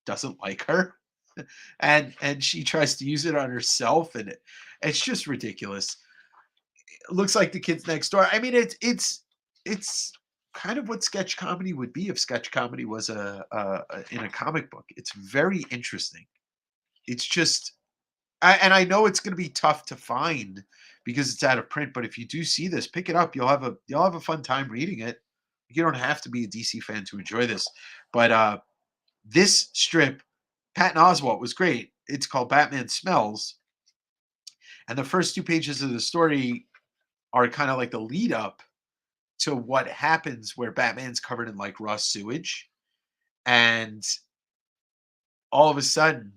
doesn't like her, and she tries to use it on herself, and it's just ridiculous. It looks like the kids next door. I mean, it's kind of what sketch comedy would be if sketch comedy was in a comic book. It's very interesting. It's just, and I know it's going to be tough to find because it's out of print. But if you do see this, pick it up. You'll have a fun time reading it. You don't have to be a DC fan to enjoy this. But this strip, Patton Oswalt, was great. It's called Batman Smells, and the first 2 pages of the story are kind of like the lead up to what happens where Batman's covered in like raw sewage, and all of a sudden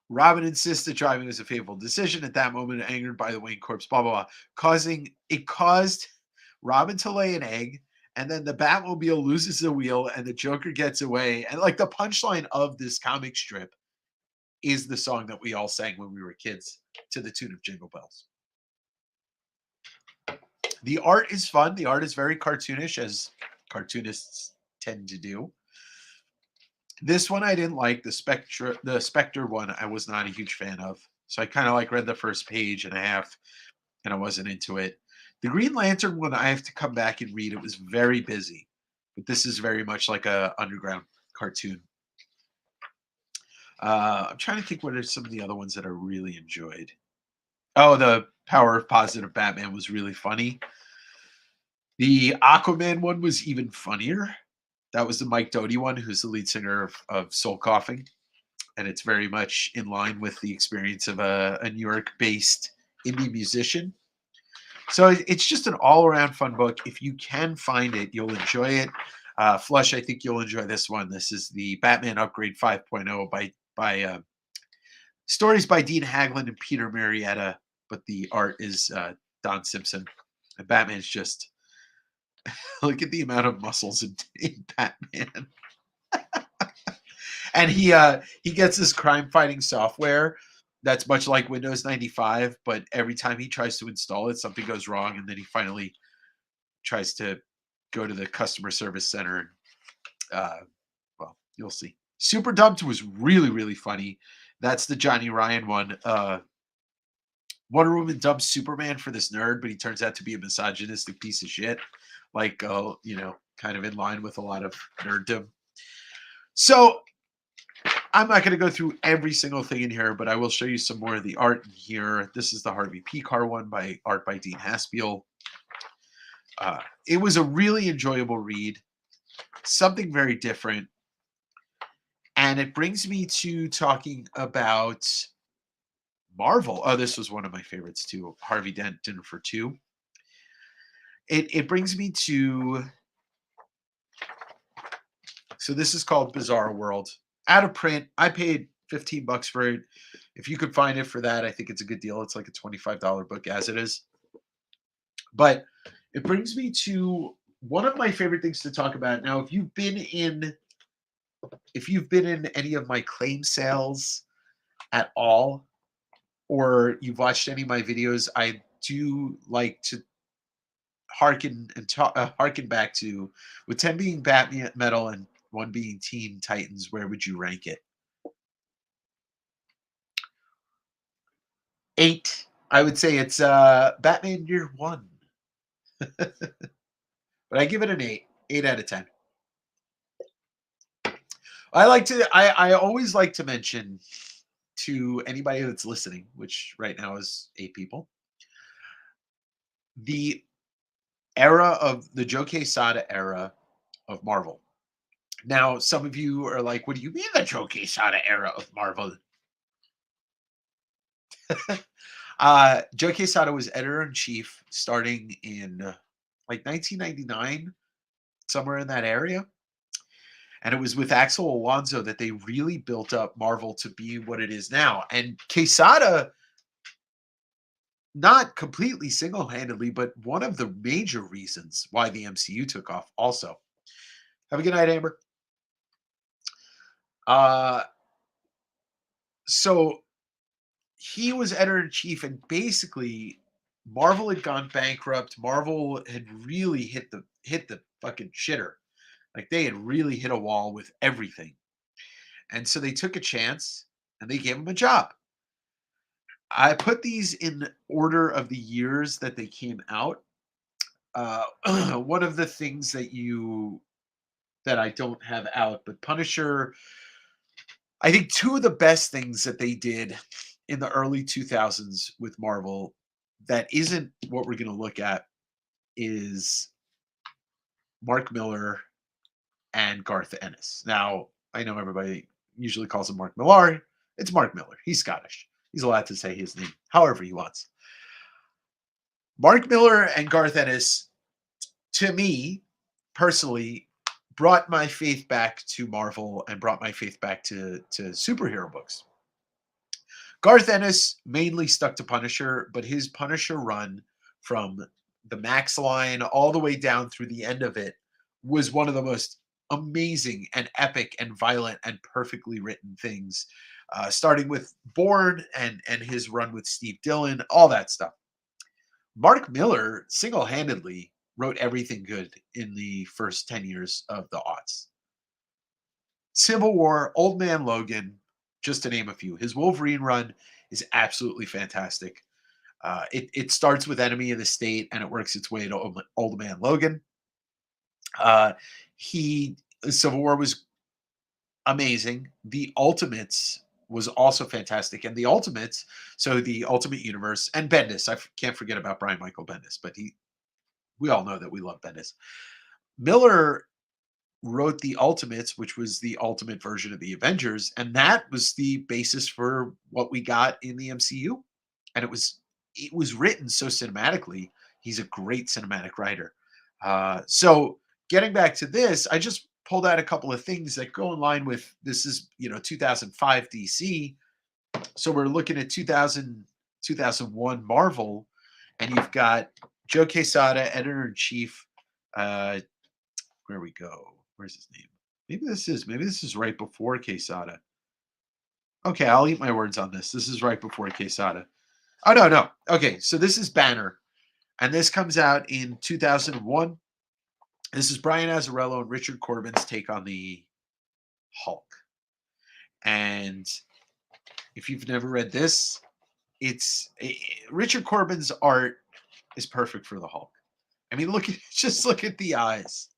Robin insists that driving was a fateful decision. At that moment, angered by the Wayne corpse, blah blah blah, caused Robin to lay an egg, and then the Batmobile loses the wheel and the Joker gets away. And like the punchline of this comic strip is the song that we all sang when we were kids to the tune of Jingle Bells. The art is fun. The art is very cartoonish, as cartoonists tend to do. This one I didn't like. The Spectre one I was not a huge fan of. So I kind of like read the first page and a half and I wasn't into it. The Green Lantern one I have to come back and read. It was very busy. But this is very much like a underground cartoon. I'm trying to think what are some of the other ones that I really enjoyed. Oh, the Power of Positive Batman was really funny. The Aquaman one was even funnier. That was the Mike Doty one, who's the lead singer of Soul Coughing. And it's very much in line with the experience of a New York-based indie musician. So it's just an all-around fun book. If you can find it, you'll enjoy it. Flush, I think you'll enjoy this one. This is the Batman Upgrade 5.0 by stories by Dean Haglund and Peter Marietta, but the art is Don Simpson. And Batman's just look at the amount of muscles in Batman. And he gets this crime fighting software that's much like Windows 95, but every time he tries to install it, something goes wrong, and then he finally tries to go to the customer service center. And, well, you'll see. Super Dumped was really, really funny. That's the Johnny Ryan one. Wonder Woman dubs Superman for this nerd, but he turns out to be a misogynistic piece of shit. Like, kind of in line with a lot of nerddom. So I'm not going to go through every single thing in here, but I will show you some more of the art in here. This is the Harvey Pekar one by art by Dean Haspiel. It was a really enjoyable read, something very different. And it brings me to talking about Marvel. Oh, this was one of my favorites too. Harvey Dent Dinner for Two. It brings me to. So this is called Bizarre World. Out of print. I paid $15 for it. If you could find it for that, I think it's a good deal. It's like a $25 book as it is. But it brings me to one of my favorite things to talk about. Now, if you've been in any of my claim sales at all, or you've watched any of my videos, I do like to harken back to, with 10 being Batman Metal and 1 being Teen Titans, where would you rank it? 8. I would say it's Batman Year 1. But I give it an 8. 8 out of 10. I always like to mention to anybody that's listening, which right now is 8 people, the era of the Joe Quesada era of Marvel. Now, some of you are like, what do you mean the Joe Quesada era of Marvel? Joe Quesada was editor-in-chief starting in like 1999, somewhere in that area. And it was with Axel Alonso that they really built up Marvel to be what it is now. And Quesada, not completely single-handedly, but one of the major reasons why the MCU took off also. Have a good night, Amber. So he was editor-in-chief, and basically Marvel had gone bankrupt. Marvel had really hit the fucking shitter. Like, they had really hit a wall with everything. And so they took a chance and they gave him a job. I put these in order of the years that they came out. One of the things that I don't have out, but Punisher, I think two of the best things that they did in the early 2000s with Marvel that isn't what we're going to look at is Mark Miller and Garth Ennis. Now, I know everybody usually calls him Mark Millar. It's Mark Miller. He's Scottish. He's allowed to say his name however he wants. Mark Miller and Garth Ennis, to me, personally, brought my faith back to Marvel and brought my faith back to superhero books. Garth Ennis mainly stuck to Punisher, but his Punisher run from the Max line all the way down through the end of it was one of the most amazing and epic and violent and perfectly written things, starting with Bourne and his run with Steve Dillon, all that stuff. Mark Miller single-handedly wrote everything good in the first 10 years of the aughts. Civil War, Old Man Logan, just to name a few. His Wolverine run is absolutely fantastic. It starts with Enemy of the State and it works its way to Old Man Logan. Civil War was amazing. The Ultimates was also fantastic. And the Ultimates, so the Ultimate Universe, and Bendis, I can't forget about Brian Michael Bendis, but we all know that we love Bendis. Miller wrote the Ultimates, which was the ultimate version of the Avengers, and that was the basis for what we got in the MCU. And it was written so cinematically. He's a great cinematic writer. So getting back to this, I just pulled out a couple of things that go in line with this is 2005 DC. So we're looking at 2001 Marvel, and you've got Joe Quesada, editor-in-chief. Where we go? Where's his name? Maybe this is right before Quesada. Okay, I'll eat my words on this. This is right before Quesada. Oh, no. Okay, so this is Banner, and this comes out in 2001. This is Brian Azzarello and Richard Corbin's take on the Hulk. And if you've never read this, Richard Corbin's art is perfect for the Hulk. I mean, just look at the eyes.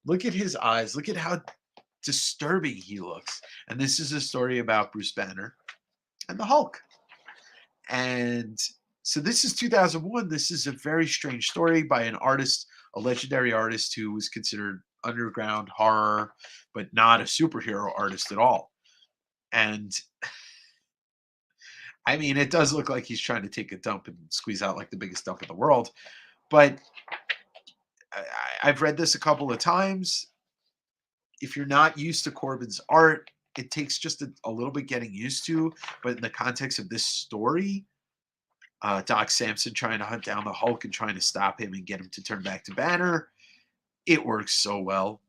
Look at his eyes. Look at how disturbing he looks. And this is a story about Bruce Banner and the Hulk. And so this is 2001. This is a very strange story by an artist, a legendary artist who was considered underground horror, but not a superhero artist at all. And I mean, it does look like he's trying to take a dump and squeeze out like the biggest dump in the world. But I've read this a couple of times. If you're not used to Corbin's art, it takes just a little bit getting used to. But in the context of this story, Doc Samson trying to hunt down the Hulk and trying to stop him and get him to turn back to Banner, it works so well.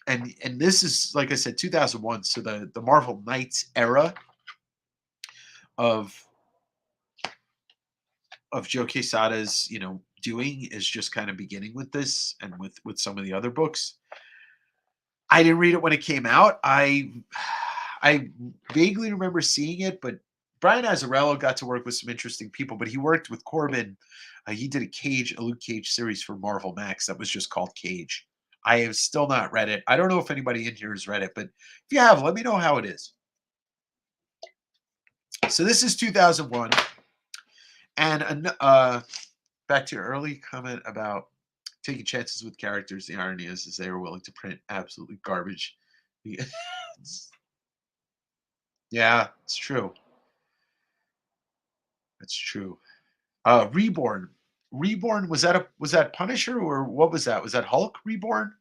And this is, like I said, 2001. So the Marvel Knights era of Joe Quesada's, doing is just kind of beginning with this and with some of the other books. I didn't read it when it came out. I vaguely remember seeing it, but Brian Azzarello got to work with some interesting people, but he worked with Corbin. He did a Luke Cage series for Marvel Max that was just called Cage. I have still not read it. I don't know if anybody in here has read it, but if you have, let me know how it is. So this is 2001. And back to your early comment about taking chances with characters. The irony is they were willing to print absolutely garbage. Yeah, it's true. That's true. Reborn. Reborn, was that Punisher, or what was that? Was that Hulk Reborn?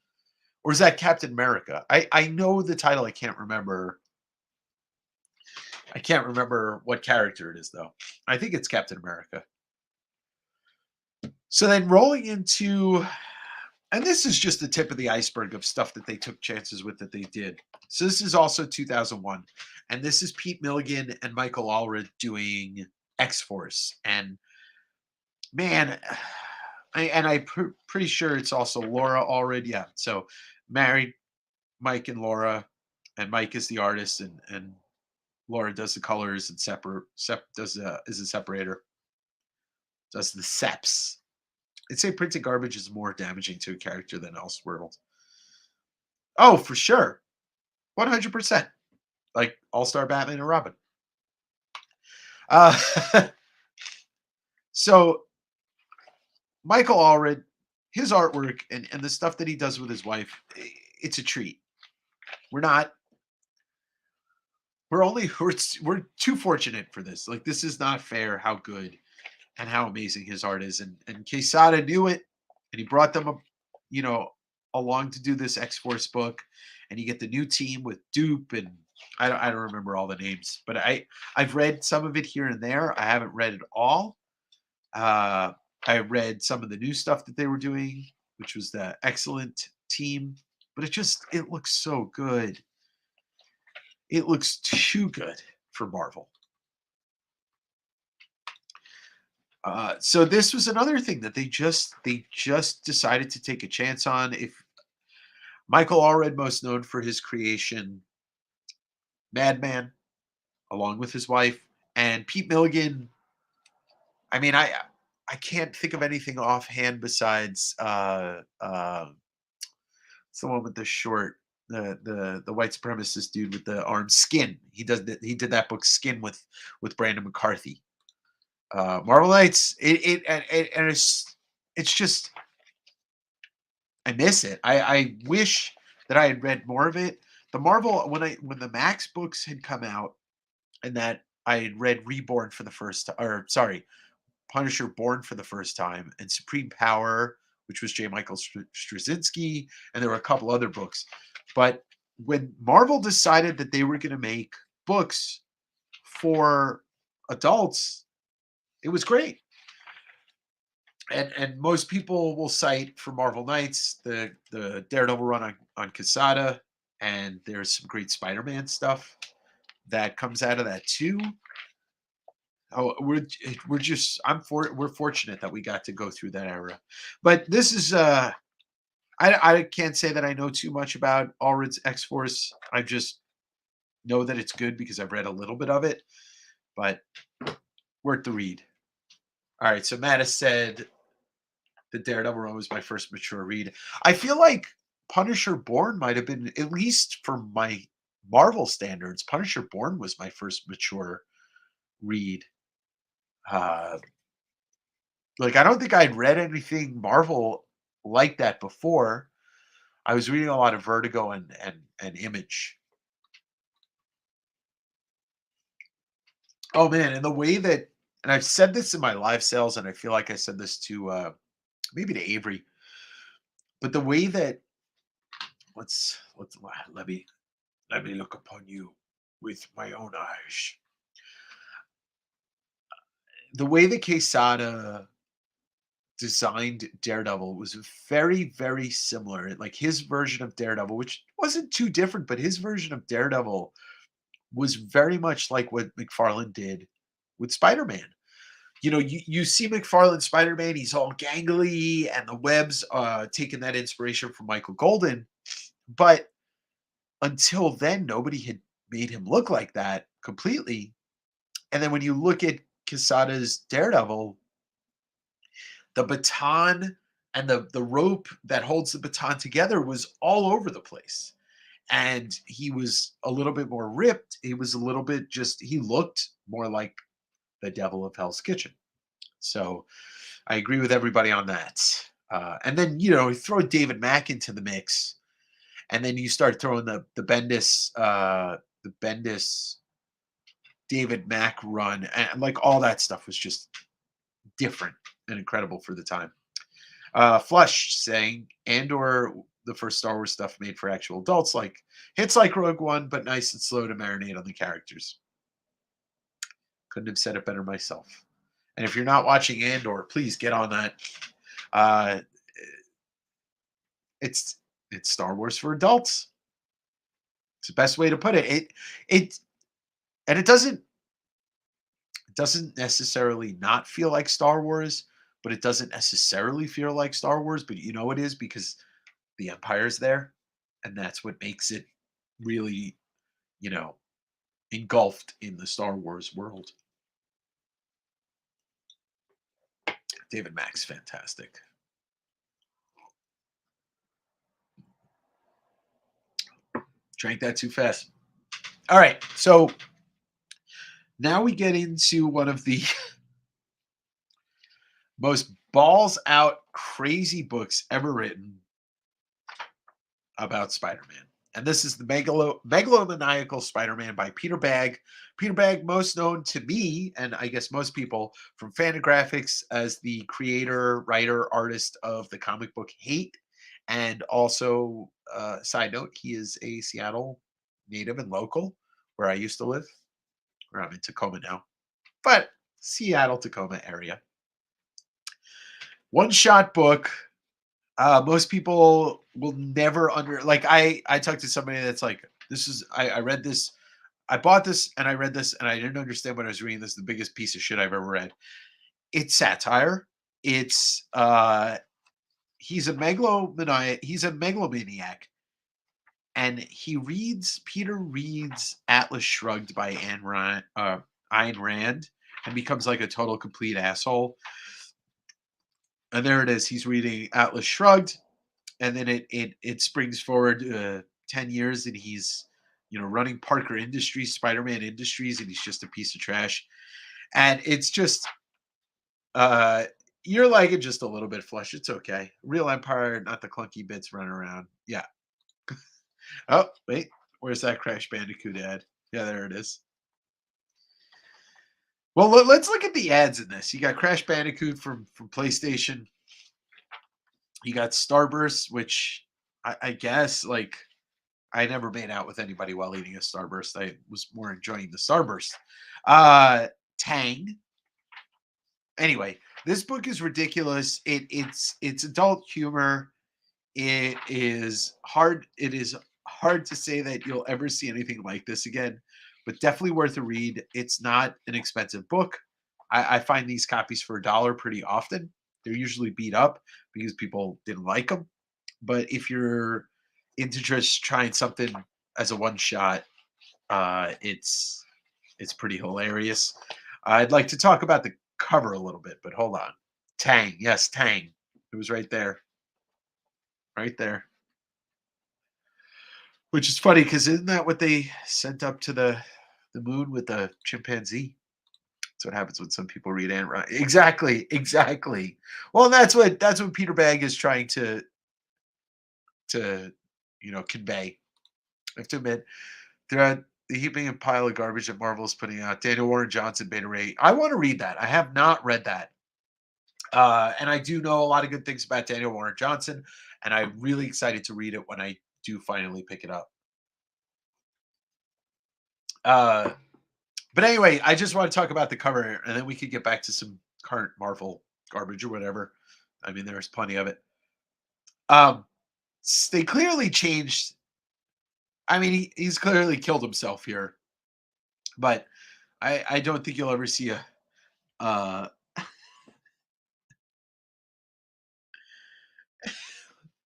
Or is that Captain America? I know the title, I can't remember. I can't remember what character it is though. I think it's Captain America. So then rolling into, and this is just the tip of the iceberg of stuff that they took chances with that they did. So this is also 2001, and this is Pete Milligan and Michael Allred doing X-Force. And man, I'm pretty sure it's also Laura Allred. Yeah, so married Mike and Laura, and Mike is the artist, and Laura does the colors and is a separator, does the seps. I'd say printed garbage is more damaging to a character than Elseworld. Oh, for sure. 100%. Like All-Star Batman and Robin. So Michael Allred, his artwork and the stuff that he does with his wife, it's a treat. We're too fortunate for this. Like, this is not fair how good and how amazing his art is. And Quesada knew it, and he brought them up, along to do this X-Force book. And you get the new team with Dupe, and I don't remember all the names, but I've read some of it here and there. I haven't read it all. I read some of the new stuff that they were doing, which was the excellent team, but it looks so good. It looks too good for Marvel. So this was another thing that they just decided to take a chance on. If Michael Allred, most known for his creation Madman, along with his wife, and Pete Milligan. I mean, I can't think of anything offhand besides someone with the short, the white supremacist dude with the arm, Skin. He did that book Skin with Brandon McCarthy. Marvel Knights, it's just, I miss it. I wish that I had read more of it. The Marvel, when the Max books had come out, and that I had read Reborn for the first time, or sorry, Punisher Born for the first time, and Supreme Power, which was J. Michael Straczynski, and there were a couple other books. But when Marvel decided that they were going to make books for adults, it was great. And most people will cite for Marvel Knights the Daredevil run on Quesada, and there's some great Spider-Man stuff that comes out of that too. Oh, we're fortunate that we got to go through that era. But this is I can't say that I know too much about Allred's X-Force. I just know that it's good because I've read a little bit of it. But worth the read. All right, so Matt has said the Daredevil run was my first mature read. I feel like Punisher Born might have been, at least for my Marvel standards, Punisher Born was my first mature read. Uh, like, I don't think I'd read anything Marvel like that before. I was reading a lot of Vertigo and Image. Oh man, and the way that, and I've said this in my live sales, and I feel like I said this to maybe to Avery, but the way that let's let me look upon you with my own eyes. The way that Quesada designed Daredevil was very, very similar. Like his version of Daredevil, which wasn't too different, but his version of Daredevil was very much like what McFarlane did with Spider-Man. You know, you see McFarlane Spider-Man, he's all gangly, and the webs taking that inspiration from Michael Golden. But until then, nobody had made him look like that completely. And then when you look at Quesada's Daredevil, the baton and the rope that holds the baton together was all over the place. And he was a little bit more ripped. He was a little bit just, he looked more like the devil of Hell's Kitchen. So I agree with everybody on that. And then, you know, throw David Mack into the mix, and then you start throwing the Bendis David Mack run, and like all that stuff was just different and incredible for the time. Flush saying Andor, the first Star Wars stuff made for actual adults, like hits like Rogue One, but nice and slow to marinate on the characters. Couldn't have said it better myself. And if you're not watching Andor, please get on that. Uh, it's it's Star Wars for adults. It's the best way to put it. It and it doesn't necessarily not feel like Star Wars, but it doesn't necessarily feel like Star Wars. But you know it is because the Empire's there, and that's what makes it really, you know, engulfed in the Star Wars world. David Mack's fantastic. Drank that too fast. All right, so now we get into one of the most balls out crazy books ever written about Spider-Man. And this is the Megalomaniacal Spider-Man by Peter Bagge. Peter Bagge, most known to me, and I guess most people, from Fantagraphics as the creator, writer, artist of the comic book Hate. And also, side note, he is a Seattle native and local, where I used to live, where I'm in Tacoma now. But Seattle, Tacoma area. One-shot book. Most people will never like I talked to somebody that's like, this is I read this, I bought this and I read this and I didn't understand what I was reading. This is the biggest piece of shit I've ever read. It's satire. It's he's a megalomaniac, and Peter reads Atlas Shrugged by Ayn Rand, and becomes like a total complete asshole. And there it is. He's reading Atlas Shrugged, and then it springs forward 10 years, and he's, you know, running Parker Industries, Spider-Man Industries, and he's just a piece of trash. And it's just you're like it just a little bit, Flush. It's okay. Real Empire, not the clunky bits running around. Yeah. Oh, wait. Where's that Crash Bandicoot ad? Yeah, there it is. Well, let's look at the ads in this. You got Crash Bandicoot from PlayStation. You got Starburst, which I guess, like, I never made out with anybody while eating a Starburst. I was more enjoying the Starburst. Tang. Anyway, this book is ridiculous. It's adult humor. It is hard. It is hard to say that you'll ever see anything like this again, but definitely worth a read. It's not an expensive book. I find these copies for $1 pretty often. They're usually beat up because people didn't like them. But if you're into just trying something as a one shot, it's pretty hilarious. I'd like to talk about the cover a little bit, but hold on. Tang, yes, Tang. It was right there, right there. Which is funny because isn't that what they sent up to the moon with the chimpanzee? That's what happens when some people read Ant Rhymes. Exactly, exactly. Well, that's what Peter Bagg is trying to convey. I have to admit, throughout the heaping and pile of garbage that Marvel is putting out, Daniel Warren Johnson, Beta Ray. I want to read that. I have not read that. And I do know a lot of good things about Daniel Warren Johnson, and I'm really excited to read it when I do finally pick it up. Uh, but anyway, I just want to talk about the cover, and then we could get back to some current Marvel garbage or whatever. I mean, there's plenty of it. Um, they clearly changed. I mean, he's clearly killed himself here, but I don't think you'll ever see a uh,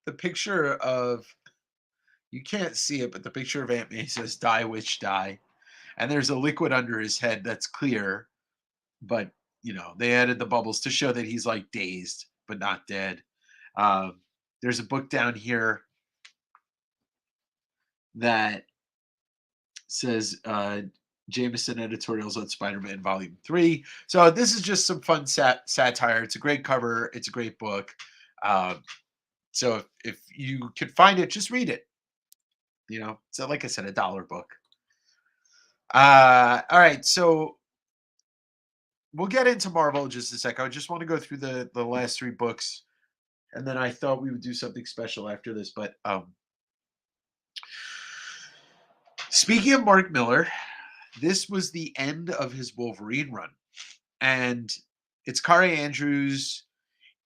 the picture of you can't see it, but the picture of Aunt May says "Die, witch, die," and there's a liquid under his head that's clear, but they added the bubbles to show that he's like dazed but not dead. Um, there's a book down here that says Jameson editorials on Spider-Man Volume 3. So this is just some fun satire. It's a great cover. It's a great book. Um, so if you can find it, just read it. So like I said, a dollar book. All right, so we'll get into Marvel in just a sec. I just want to go through the last three books, and then I thought we would do something special after this. But speaking of Mark Miller, this was the end of his Wolverine run, and it's Kari Andrews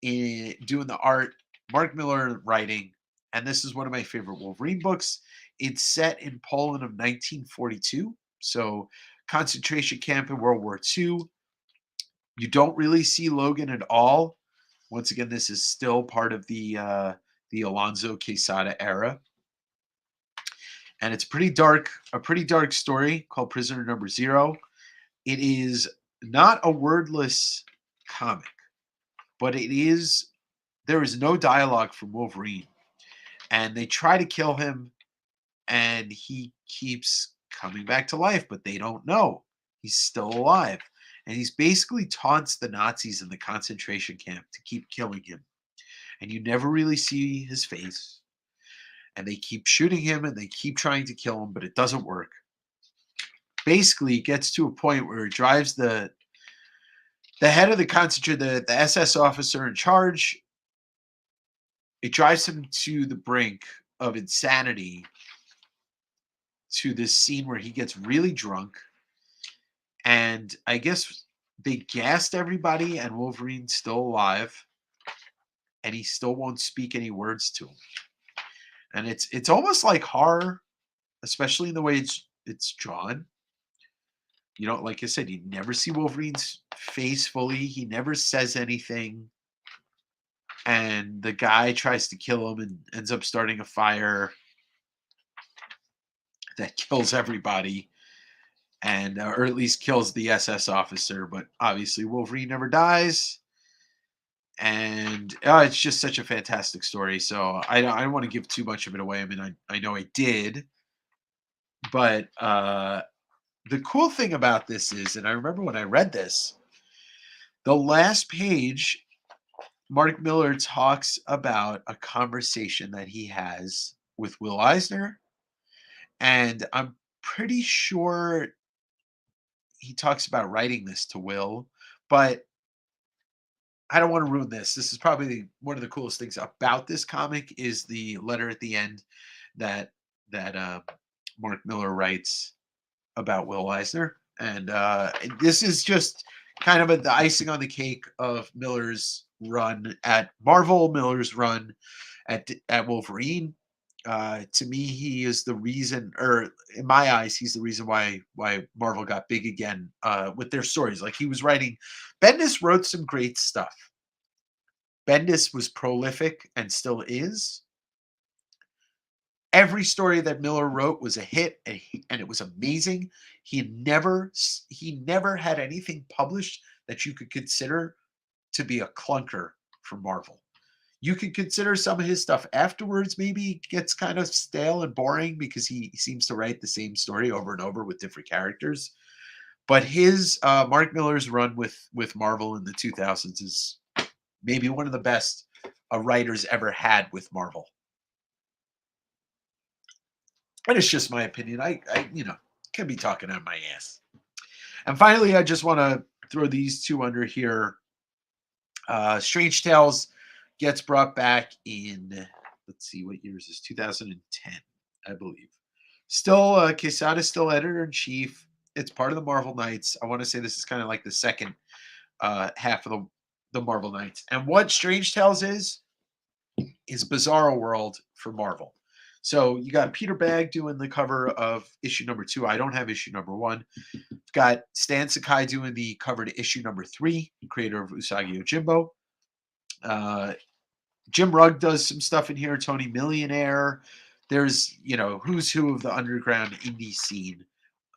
doing the art, Mark Miller writing, and this is one of my favorite Wolverine books. It's set in Poland of 1942, so concentration camp in World War II. You don't really see Logan at all. Once again, this is still part of the Alonso Quesada era, and it's a pretty dark story called Prisoner Number Zero. It is not a wordless comic, but there is no dialogue from Wolverine, and they try to kill him, and he keeps coming back to life, but they don't know he's still alive, and he's basically taunts the Nazis in the concentration camp to keep killing him, and you never really see his face, and they keep shooting him and they keep trying to kill him, but it doesn't work. Basically, it gets to a point where it drives the head of the concentration, the SS officer in charge, it drives him to the brink of insanity, to this scene where he gets really drunk, and I guess they gassed everybody, and Wolverine's still alive, and he still won't speak any words to him. And it's almost like horror, especially in the way it's drawn. Like I said, you never see Wolverine's face fully. He never says anything. And the guy tries to kill him and ends up starting a fire that kills everybody, and or at least kills the SS officer. But obviously, Wolverine never dies, and it's just such a fantastic story. So I don't want to give too much of it away. I mean, I know I did, but the cool thing about this is, and I remember when I read this, the last page, Mark Miller talks about a conversation that he has with Will Eisner, and I'm pretty sure he talks about writing this to Will, but I don't want to ruin this. This is probably one of the coolest things about this comic is the letter at the end that that Mark Miller writes about Will Eisner, and this is just kind of the icing on the cake of Miller's run at Marvel, Miller's run at Wolverine. To me, he is the reason, or in my eyes, he's the reason why Marvel got big again with their stories. Like he was writing, Bendis wrote some great stuff. Bendis was prolific and still is, Every story that Miller wrote was a hit, and it was amazing. He never had anything published that you could consider to be a clunker for Marvel. You could consider some of his stuff afterwards maybe gets kind of stale and boring because he seems to write the same story over and over with different characters. But his Mark Miller's run with Marvel in the 2000s is maybe one of the best a writer's ever had with Marvel. And it's just my opinion. I can be talking on my ass. And finally, I just want to throw these two under here. Strange Tales gets brought back in, let's see, what year is this? 2010, I believe. Still, Quesada's still editor in chief. It's part of the Marvel Knights. I want to say this is kind of like the second half of the Marvel Knights. And what Strange Tales is Bizarro World for Marvel. So you got Peter Bagg doing the cover of issue number 2. I don't have issue number 1. Got Stan Sakai doing the cover to issue number 3, creator of Usagi Yojimbo. Jim Rugg does some stuff in here. Tony Millionaire. There's, who's who of the underground indie scene.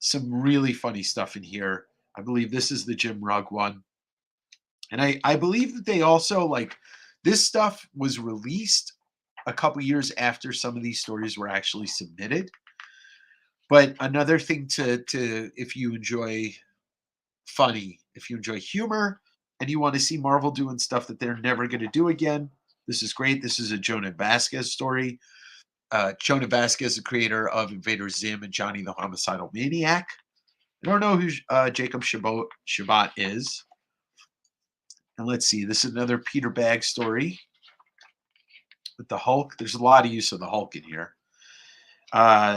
Some really funny stuff in here. I believe this is the Jim Rugg one. And I believe that they also, this stuff was released a couple years after some of these stories were actually submitted. But another thing to if you enjoy if you enjoy humor and you want to see Marvel doing stuff that they're never going to do again, this is great. This is a Jonah Vasquez story. Jonah Vasquez, the creator of Invader Zim and Johnny the Homicidal Maniac. I don't know who Jacob Shabbat is. And let's see, this is another Peter Bagg story with the Hulk. There's a lot of use of the Hulk in here.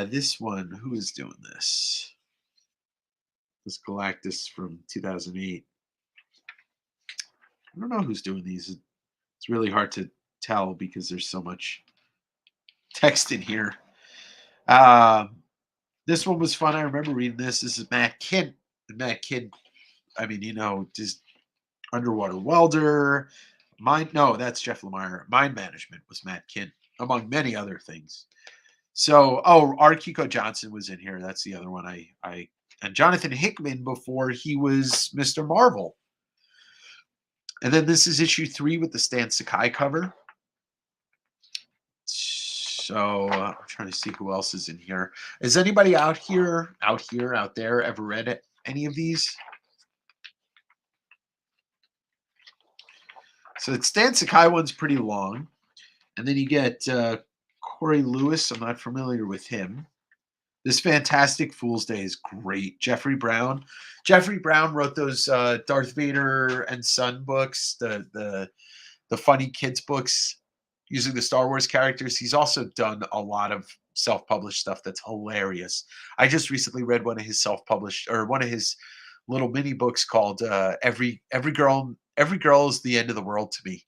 This one, who is doing this? This Galactus from 2008. I don't know who's doing these. It's really hard to tell because there's so much text in here. This one was fun. I remember reading this. This is Matt Kidd. Matt Kidd, just Underwater Welder. That's Jeff Lemire. Mind Management was Matt Kidd, among many other things. So, R. Kiko Johnson was in here. That's the other one. And Jonathan Hickman before he was Mr. Marvel. And then this is issue 3 with the Stan Sakai cover. So I'm trying to see who else is in here. Is anybody out there ever read any of these? So the Stan Sakai one's pretty long. And then you get Corey Lewis. I'm not familiar with him. This Fantastic Fool's Day is great. Jeffrey Brown. Jeffrey Brown wrote those Darth Vader and Son books, the funny kids books using the Star Wars characters. He's also done a lot of self-published stuff that's hilarious. I just recently read one of his little mini books called Every Girl is the End of the World to Me.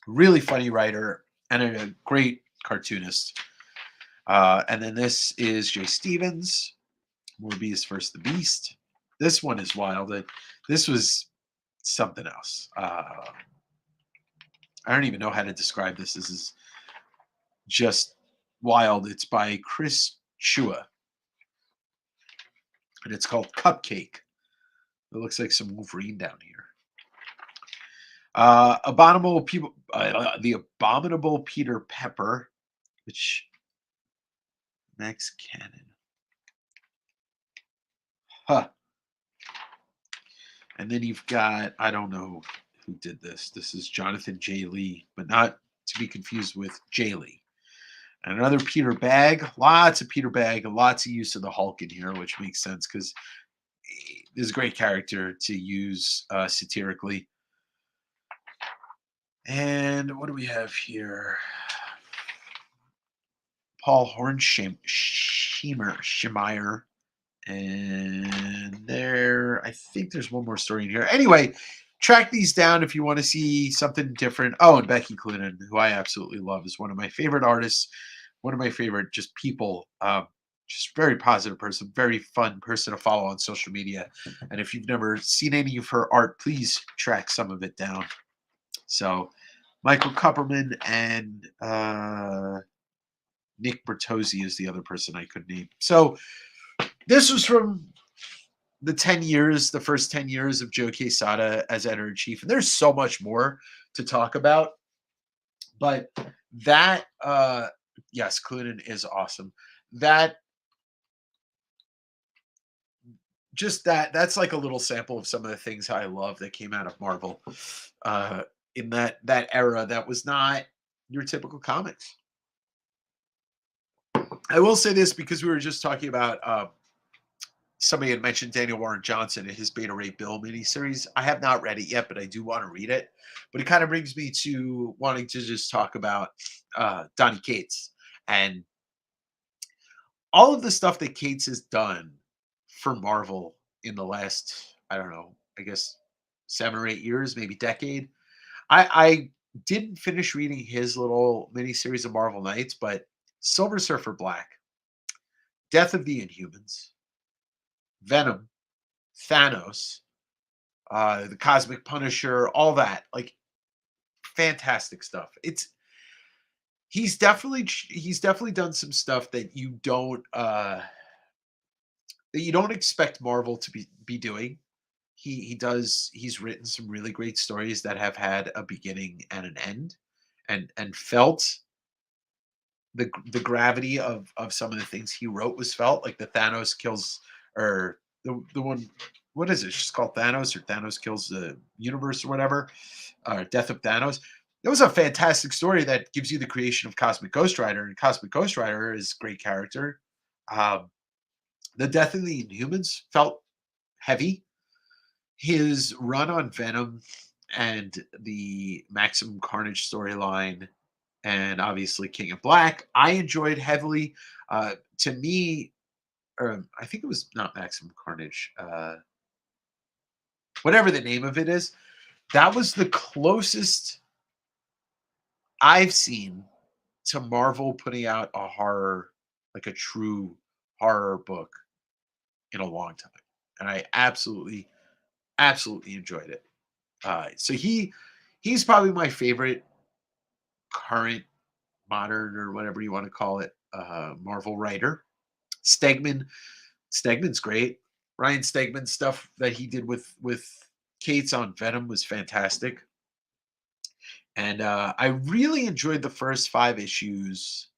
Really funny writer and a great cartoonist. And then this is Jay Stevens, Morbius vs. the Beast. This one is wild. This was something else. I don't even know how to describe this. This is just wild. It's by Chris Chua. And it's called Cupcake. It looks like some Wolverine down here. The Abominable Peter Pepper, which Max Cannon. Huh. And then you've got, I don't know who did this. This is Jonathan J. Lee, but not to be confused with J. Lee. And another Peter Bagg. Lots of Peter Bagg, lots of use of the Hulk in here, which makes sense because this is a great character to use satirically. And what do we have here? Paul Hornschemeier. And I think there's one more story in here. Anyway, track these down if you want to see something different. Oh, and Becky Cloonan, who I absolutely love, is one of my favorite artists, one of my favorite just people. Just very positive person, very fun person to follow on social media. And if you've never seen any of her art, please track some of it down. So Michael Kupperman and Nick Bertozzi is the other person I could name. So this was from the first 10 years of Joe Quesada as editor in chief. And there's so much more to talk about. But that, yes, Clunan is awesome. That, that's like a little sample of some of the things I love that came out of Marvel uh, in that era that was not your typical comics. I will say this because we were just talking about somebody had mentioned Daniel Warren Johnson and his Beta Ray Bill miniseries. I have not read it yet, but I do want to read it. But it kind of brings me to wanting to just talk about Donny Cates and all of the stuff that Cates has done for Marvel in the last, I don't know, I guess 7 or 8 years, maybe decade. I didn't finish reading his little miniseries of Marvel Knights, but Silver Surfer Black, Death of the Inhumans, Venom, Thanos, the Cosmic Punisher, all that, like fantastic stuff. He's definitely done some stuff that you don't expect Marvel to be doing. He's written some really great stories that have had a beginning and an end, and felt the gravity of some of the things he wrote was felt, like the Thanos kills, or the one, what is it? It's just called Thanos, or Thanos kills the universe or whatever, or Death of Thanos. It was a fantastic story that gives you the creation of Cosmic Ghost Rider, and Cosmic Ghost Rider is a great character. Um, the Death of the Inhumans felt heavy. His run on Venom and the Maximum Carnage storyline, and obviously King of Black, I enjoyed heavily. To me, or I think it was not Maximum Carnage, whatever the name of it is, that was the closest I've seen to Marvel putting out a horror, like a true horror book, in a long time. And I absolutely enjoyed it. So he's probably my favorite current, modern, or whatever you want to call it, Marvel writer. Stegman, Stegman's great. Ryan Stegman's stuff that he did with Cates on Venom was fantastic, and I really enjoyed the first 5 issues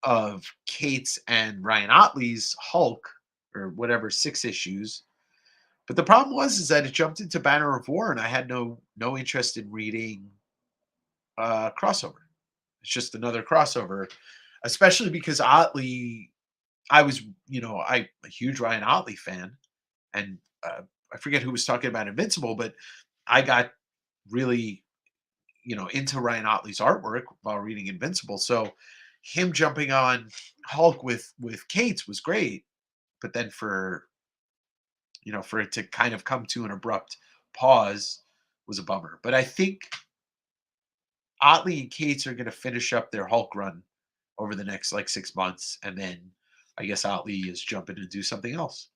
of Cates and Ryan Otley's Hulk, or whatever, 6 issues. But the problem was is that it jumped into Banner of War, and I had no interest in reading crossover. It's just another crossover, especially because Otley, I was, I a huge Ryan Otley fan, and I forget who was talking about Invincible, but I got really, into Ryan Otley's artwork while reading Invincible. So him jumping on Hulk with Cates was great, but then for it to kind of come to an abrupt pause was a bummer. But I think Otley and Cates are going to finish up their Hulk run over the next like 6 months, and then I guess Otley is jumping to do something else.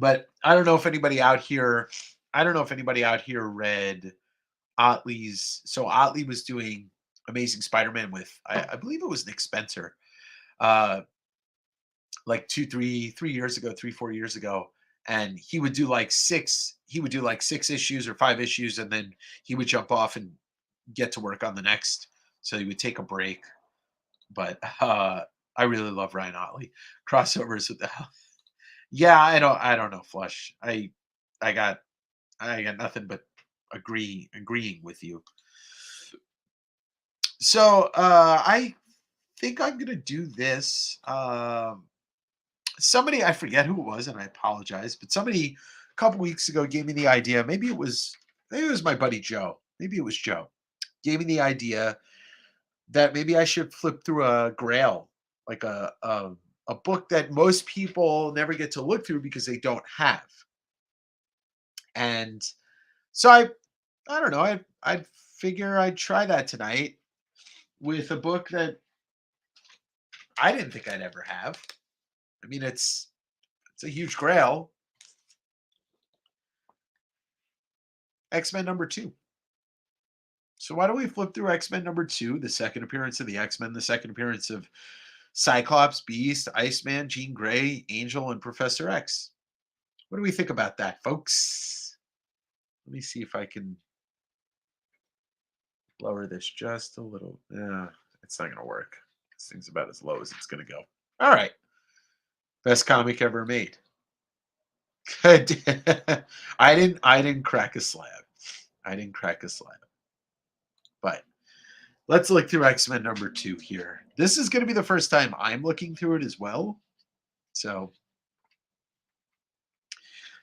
But I don't know if anybody out here, read Otley's. So Otley was doing Amazing Spider-Man with, I believe it was Nick Spencer, uh, like 3 years ago, 4 years ago, and he would do like six. He would do like 6 issues or 5 issues, and then he would jump off and get to work on the next. So he would take a break. But I really love Ryan Otley crossovers with the. Yeah, I don't know, Flush. I got I got nothing but agreeing with you. So I think I'm gonna do this. Somebody, I forget who it was, and I apologize, but somebody a couple weeks ago gave me the idea. Maybe it was my buddy Joe. Maybe it was Joe. Gave me the idea that maybe I should flip through a Grail, like a book that most people never get to look through because they don't have. And so I don't know. I'd figure I'd try that tonight with a book that I didn't think I'd ever have. I mean, it's a huge Grail. X-Men #2. So why don't we flip through X-Men number 2, the second appearance of the X-Men, the second appearance of Cyclops, Beast, Iceman, Jean Grey, Angel, and Professor X. What do we think about that, folks? Let me see if I can lower this just a little. Yeah, it's not going to work. This thing's about as low as it's going to go. All right. Best comic ever made. Good. I didn't crack a slab. I didn't crack a slab. But let's look through X-Men number 2 here. This is going to be the first time I'm looking through it as well. So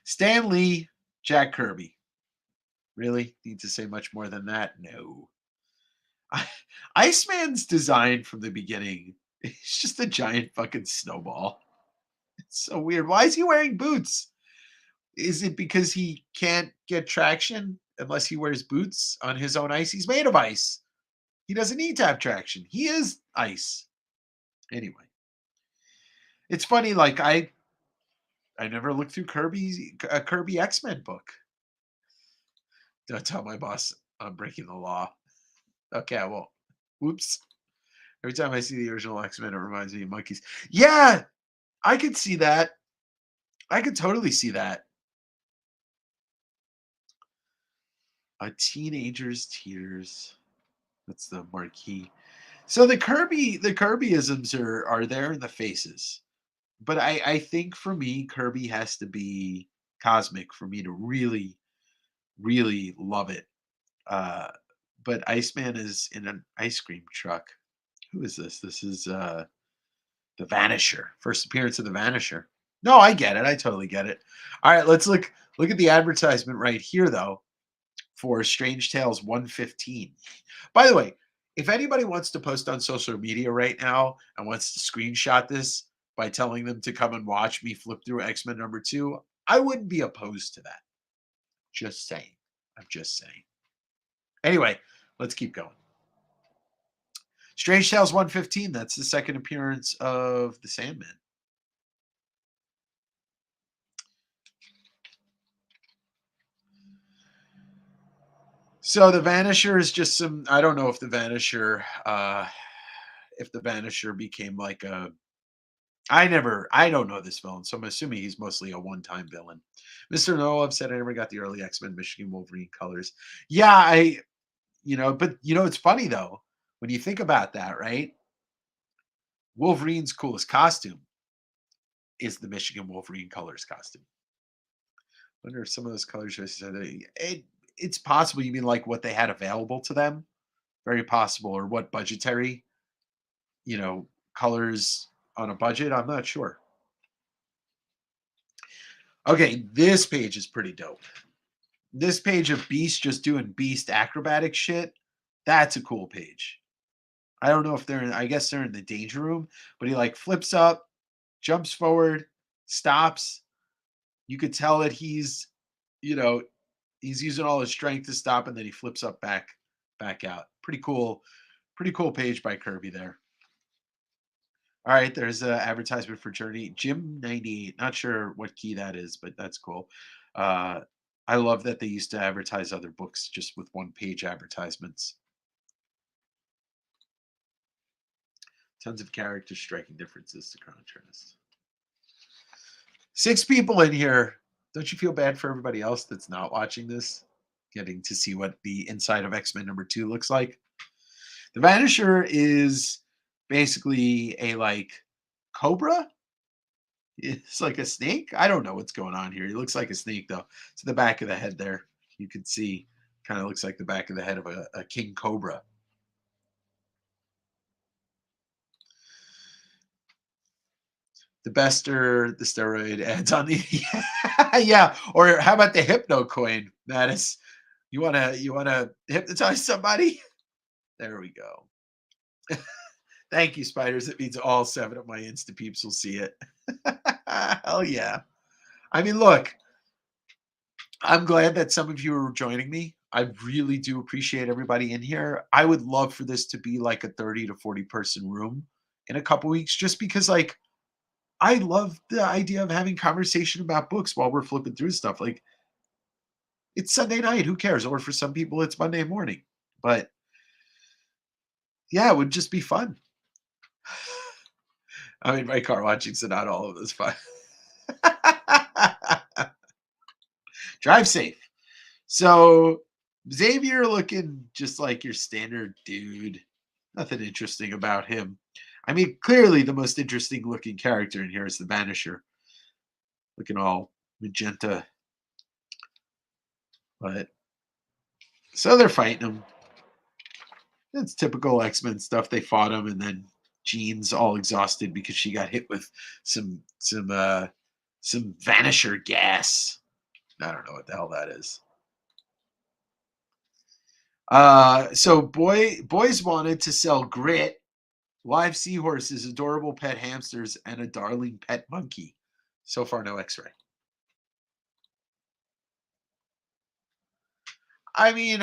Stan Lee, Jack Kirby. Really? Need to say much more than that? No. Iceman's design from the beginning is just a giant fucking snowball. It's so weird. Why is he wearing boots? Is it because he can't get traction unless he wears boots on his own ice? He's made of ice. He doesn't need to have traction. He is ice. Anyway, it's funny. Like I never looked through a Kirby X-Men book. Don't tell my boss I'm breaking the law. Okay, I won't. Whoops. Every time I see the original X-Men, it reminds me of monkeys. Yeah, I could see that. I could totally see that. A teenager's tears. That's the marquee. So the Kirbyisms are there in the faces. But I think for me, Kirby has to be cosmic for me to really, really love it. Uh, but Iceman is in an ice cream truck. Who is this? This is the Vanisher. First appearance of the Vanisher. No, I get it. I totally get it. All right, let's look at the advertisement right here though for Strange Tales 115. By the way, if anybody wants to post on social media right now and wants to screenshot this by telling them to come and watch me flip through X-Men number 2, I wouldn't be opposed to that. Just saying. I'm just saying. Anyway, let's keep going. Strange Tales 115, that's the second appearance of the Sandman. So the Vanisher is just some, I don't know if the Vanisher became like a, I don't know this villain, so I'm assuming he's mostly a one-time villain. Mr. Noah said I never got the early X-Men Michigan Wolverine colors. Yeah, but it's funny though, when you think about that, right? Wolverine's coolest costume is the Michigan Wolverine colors costume. Wonder if some of those colors it's possible you mean like what they had available to them. Very possible, or what budgetary, colors on a budget. I'm not sure. Okay, this page is pretty dope. This page of Beast just doing Beast acrobatic shit. That's a cool page. I don't know if I guess they're in the danger room, but he like flips up, jumps forward, stops. You could tell that he's using all his strength to stop, and then he flips up back out. Pretty cool page by Kirby there. All right, there's an advertisement for Journey. Jim 98. Not sure what key that is, but that's cool. I love that they used to advertise other books just with one-page advertisements. Tons of characters, striking differences to contrast. 6 people in here. Don't you feel bad for everybody else that's not watching this? Getting to see what the inside of X-Men number 2 looks like. The Vanisher is basically a like cobra. It's like a snake. I don't know what's going on here. He looks like a snake though. To the back of the head there, you can see kind of looks like the back of the head of a king cobra. The best are the steroid ads on the yeah. Or how about the hypno coin, Mattis? You wanna hypnotize somebody? There we go. Thank you, spiders. It means all 7 of my Insta peeps will see it. Hell yeah. I mean, look, I'm glad that some of you are joining me. I really do appreciate everybody in here. I would love for this to be like a 30 to 40 person room in a couple weeks, just because like I love the idea of having conversation about books while we're flipping through stuff. Like it's Sunday night, who cares? Or for some people, it's Monday morning. But yeah, it would just be fun. I'm in my car watching, so not all of this fun. Drive safe. So Xavier looking just like your standard dude. Nothing interesting about him. I mean, clearly the most interesting looking character in here is the Vanisher. Looking all magenta. But so they're fighting him. It's typical X-Men stuff. They fought him, and then Jean's all exhausted because she got hit with some Vanisher gas. I don't know what the hell that is. So boys wanted to sell grit, live seahorses, adorable pet hamsters, and a darling pet monkey. So far, no X-ray. I mean,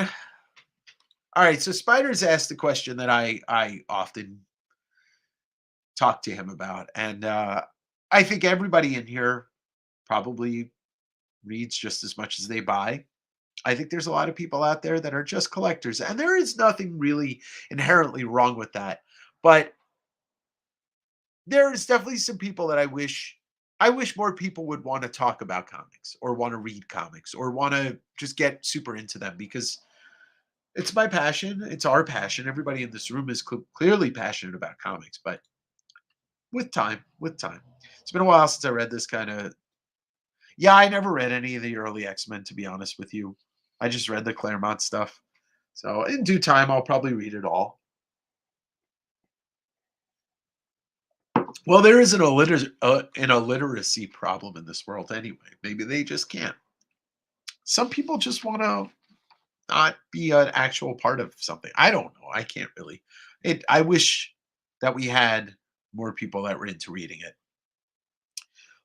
all right. So Spiders asked the question that I often talk to him about, and I think everybody in here probably reads just as much as they buy. I think there's a lot of people out there that are just collectors, and there is nothing really inherently wrong with that. But there's definitely some people that I wish more people would want to talk about comics or want to read comics or want to just get super into them because it's my passion. It's our passion. Everybody in this room is clearly passionate about comics, but with time. It's been a while since I read this kind of. Yeah, I never read any of the early X-Men, to be honest with you. I just read the Claremont stuff. So in due time, I'll probably read it all. Well, there is an illiteracy problem in this world anyway. Maybe they just can't. Some people just want to not be an actual part of something. I don't know. I can't really. I wish that we had more people that were into reading it.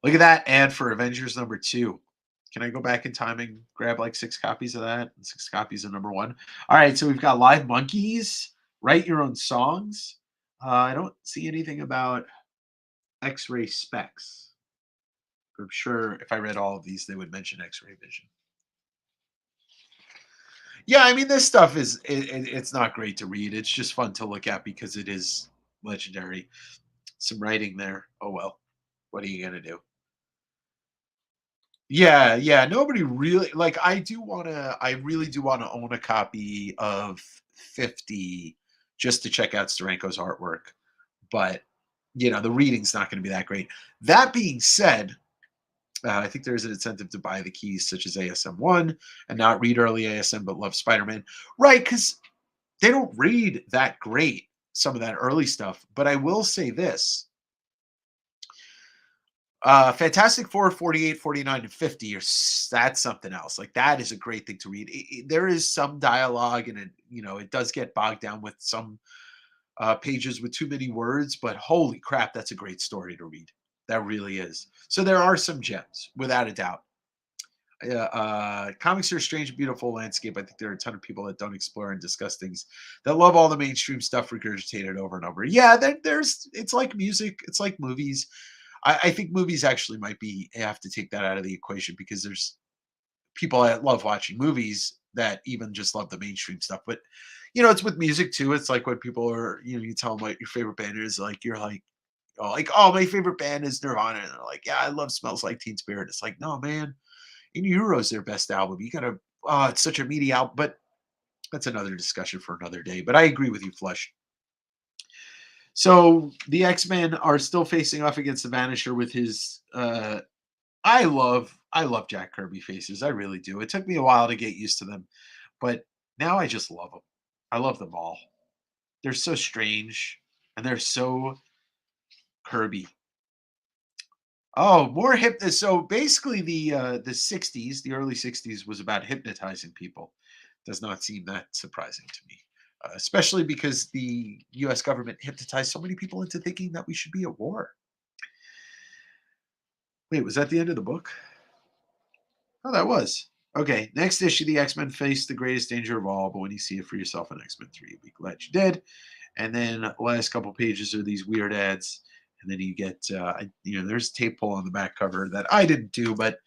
Look at that ad for Avengers #2. Can I go back in time and grab like 6 copies of that and 6 copies of #1? All right, so we've got live monkeys, write your own songs. I don't see anything about X-ray specs. I'm sure if I read all of these, they would mention X-ray vision. Yeah, I mean, this stuff it's not great to read. It's just fun to look at because it is legendary. Some writing there. Oh well, what are you gonna do? Yeah, yeah. Nobody really like. I really do want to own a copy of 50 just to check out Steranko's artwork. But the reading's not going to be that great. That being said, I think there's an incentive to buy the keys, such as ASM1, and not read early ASM, but love Spider-Man, right? Because they don't read that great, some of that early stuff. But I will say this: Fantastic Four, 48, 49, and 50 that's something else. Like that is a great thing to read. There is some dialogue, and it does get bogged down with some pages with too many words. But holy crap, that's a great story to read. That really is. So there are some gems, without a doubt. Comics are a strange, beautiful landscape. I think there are a ton of people that don't explore and discuss things that love all the mainstream stuff regurgitated over and over. Yeah, it's like music, it's like movies. I think movies actually might be have to take that out of the equation because there's people that love watching movies that even just love the mainstream stuff. But it's with music too. It's like when people are, you tell them what your favorite band is, like you're like, oh, my favorite band is Nirvana, and they're like, yeah, I love Smells Like Teen Spirit. It's like, no, man, In Euro's their best album. You gotta, oh, it's such a meaty album, but that's another discussion for another day. But I agree with you, Flush. So the X-Men are still facing off against the Vanisher with his I love Jack Kirby faces. I really do. It took me a while to get used to them, but now I just love them. I love them all. They're so strange and they're so Kirby. Oh, more so basically the 60s, the early 60s was about hypnotizing people. Does not seem that surprising to me. Especially because the US government hypnotized so many people into thinking that we should be at war. Wait, was that the end of the book? Oh, that was. Okay, next issue, the X-Men face the greatest danger of all, but when you see it for yourself in X-Men 3, you'll be glad you did. And then last couple pages are these weird ads. And then you get, there's tape pull on the back cover that I didn't do. But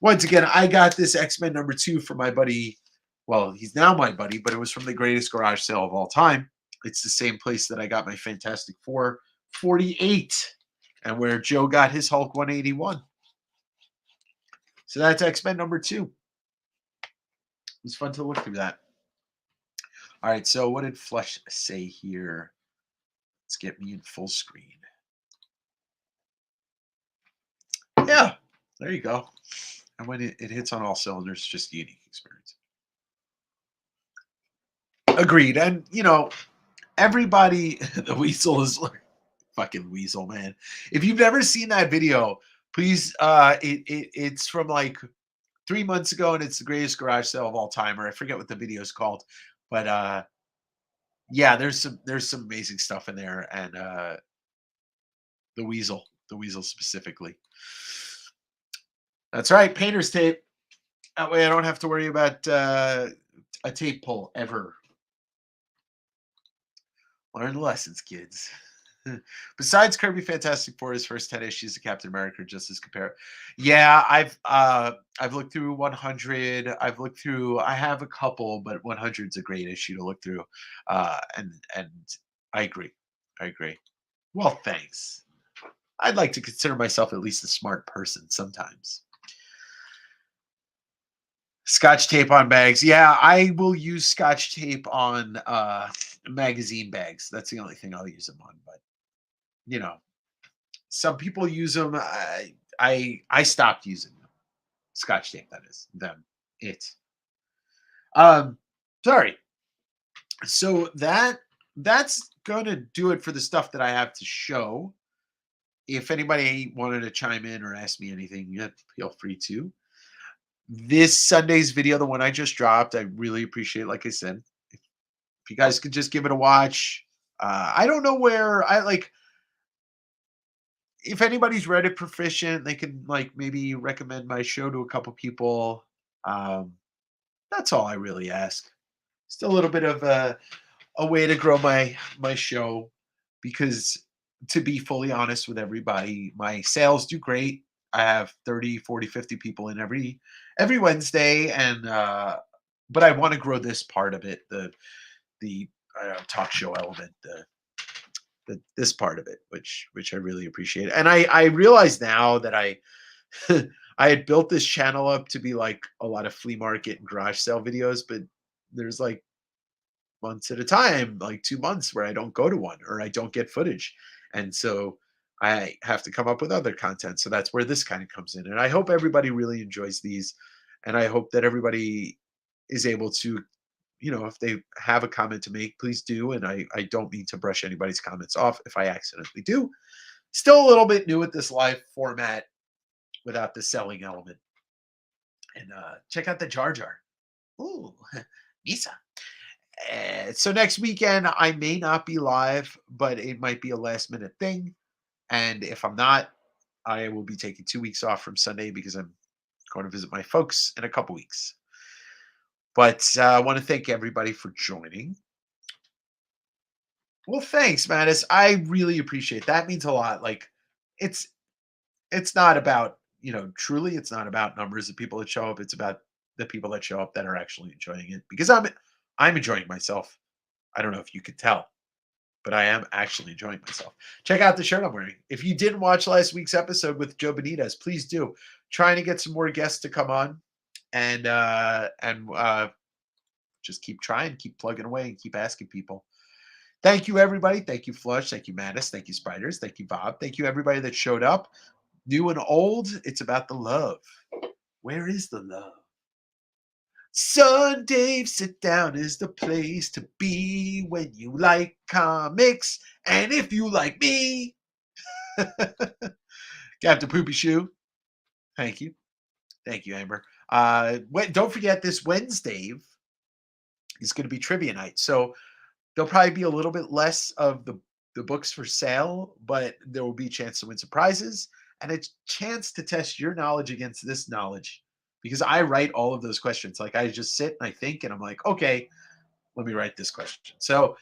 once again, I got this X-Men #2 from my buddy Well, he's now my buddy, but it was from the greatest garage sale of all time. It's the same place that I got my Fantastic Four 48 and where Joe got his Hulk 181. So that's X-Men number 2. It was fun to look through that. All right, so what did Flush say here? Let's get me in full screen. Yeah, there you go. And when it hits on all cylinders, it's just a unique experience. Agreed. And, everybody, the Weasel is fucking Weasel, man. If you've never seen that video, please, it's from like 3 months ago, and it's the greatest garage sale of all time, or I forget what the video is called. But yeah, there's some amazing stuff in there, and the Weasel specifically. That's right, painter's tape. That way I don't have to worry about a tape pull ever. Learn lessons, kids. Besides Kirby Fantastic Four, his first 10 issues of Captain America are just as compare. Yeah, I've looked through 100. I have a couple, but 100 is a great issue to look through. And I agree. I agree. Well, thanks. I'd like to consider myself at least a smart person sometimes. Scotch tape on bags. Yeah, I will use Scotch tape on magazine bags. That's the only thing I'll use them on. But some people use them. I stopped using them. Scotch tape, that is. Them. It. Sorry. So that's gonna do it for the stuff that I have to show. If anybody wanted to chime in or ask me anything, feel free to. This Sunday's video, the one I just dropped, I really appreciate. Like I said, if you guys could just give it a watch. I don't know where if anybody's Reddit proficient, they can maybe recommend my show to a couple people. That's all I really ask. Just a little bit of a way to grow my show, because to be fully honest with everybody, my sales do great. I have 30, 40, 50 people in every Wednesday, and but I want to grow this part of it, the talk show element, this part of it, which I really appreciate. And I realize now that I I had built this channel up to be like a lot of flea market and garage sale videos, but there's like months at a time, like 2 months where I don't go to one or I don't get footage. And so I have to come up with other content. So that's where this kind of comes in. And I hope everybody really enjoys these. And I hope that everybody is able to, if they have a comment to make, please do. And I don't mean to brush anybody's comments off if I accidentally do. Still a little bit new at this live format without the selling element. And check out the Jar Jar. Ooh, Misa. So next weekend, I may not be live, but it might be a last minute thing. And if I'm not, I will be taking 2 weeks off from Sunday because I'm going to visit my folks in a couple weeks. But I want to thank everybody for joining. Well, thanks, Mattis. I really appreciate that. Means a lot. Like, it's not about, truly, it's not about numbers of people that show up. It's about the people that show up that are actually enjoying it, because I'm enjoying myself. I don't know if you could tell, but I am actually enjoying myself. Check out the shirt I'm wearing. If you didn't watch last week's episode with Joe Benitez, please do. Trying to get some more guests to come on, and just keep trying, keep plugging away, and keep asking people. Thank you, everybody. Thank you, Flush. Thank you, Mattis. Thank you, Spiders. Thank you, Bob. Thank you, everybody that showed up. New and old, it's about the love. Where is the love? SunDAVE Sit Down is the place to be when you like comics, and if you like me. Captain Poopy Shoe. Thank you. Thank you, Amber. Don't forget, this Wednesday is going to be trivia night. So there'll probably be a little bit less of the books for sale, but there will be a chance to win some prizes and a chance to test your knowledge against this knowledge, because I write all of those questions. Like, I just sit and I think, and I'm like, okay, let me write this question. So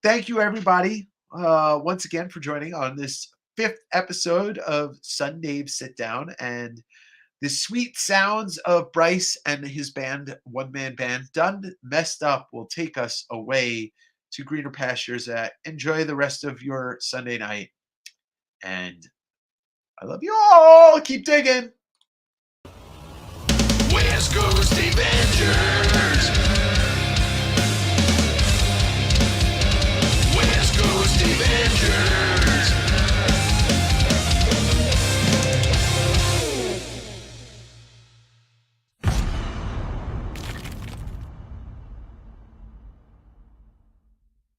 thank you, everybody, once again for joining on this 5th episode of SunDAVE Sit Down. And The sweet sounds of Bryce and his band, one-man band, Done Messed Up, will take us away to greener pastures. Enjoy the rest of your Sunday night. And I love you all. Keep digging.
West Coast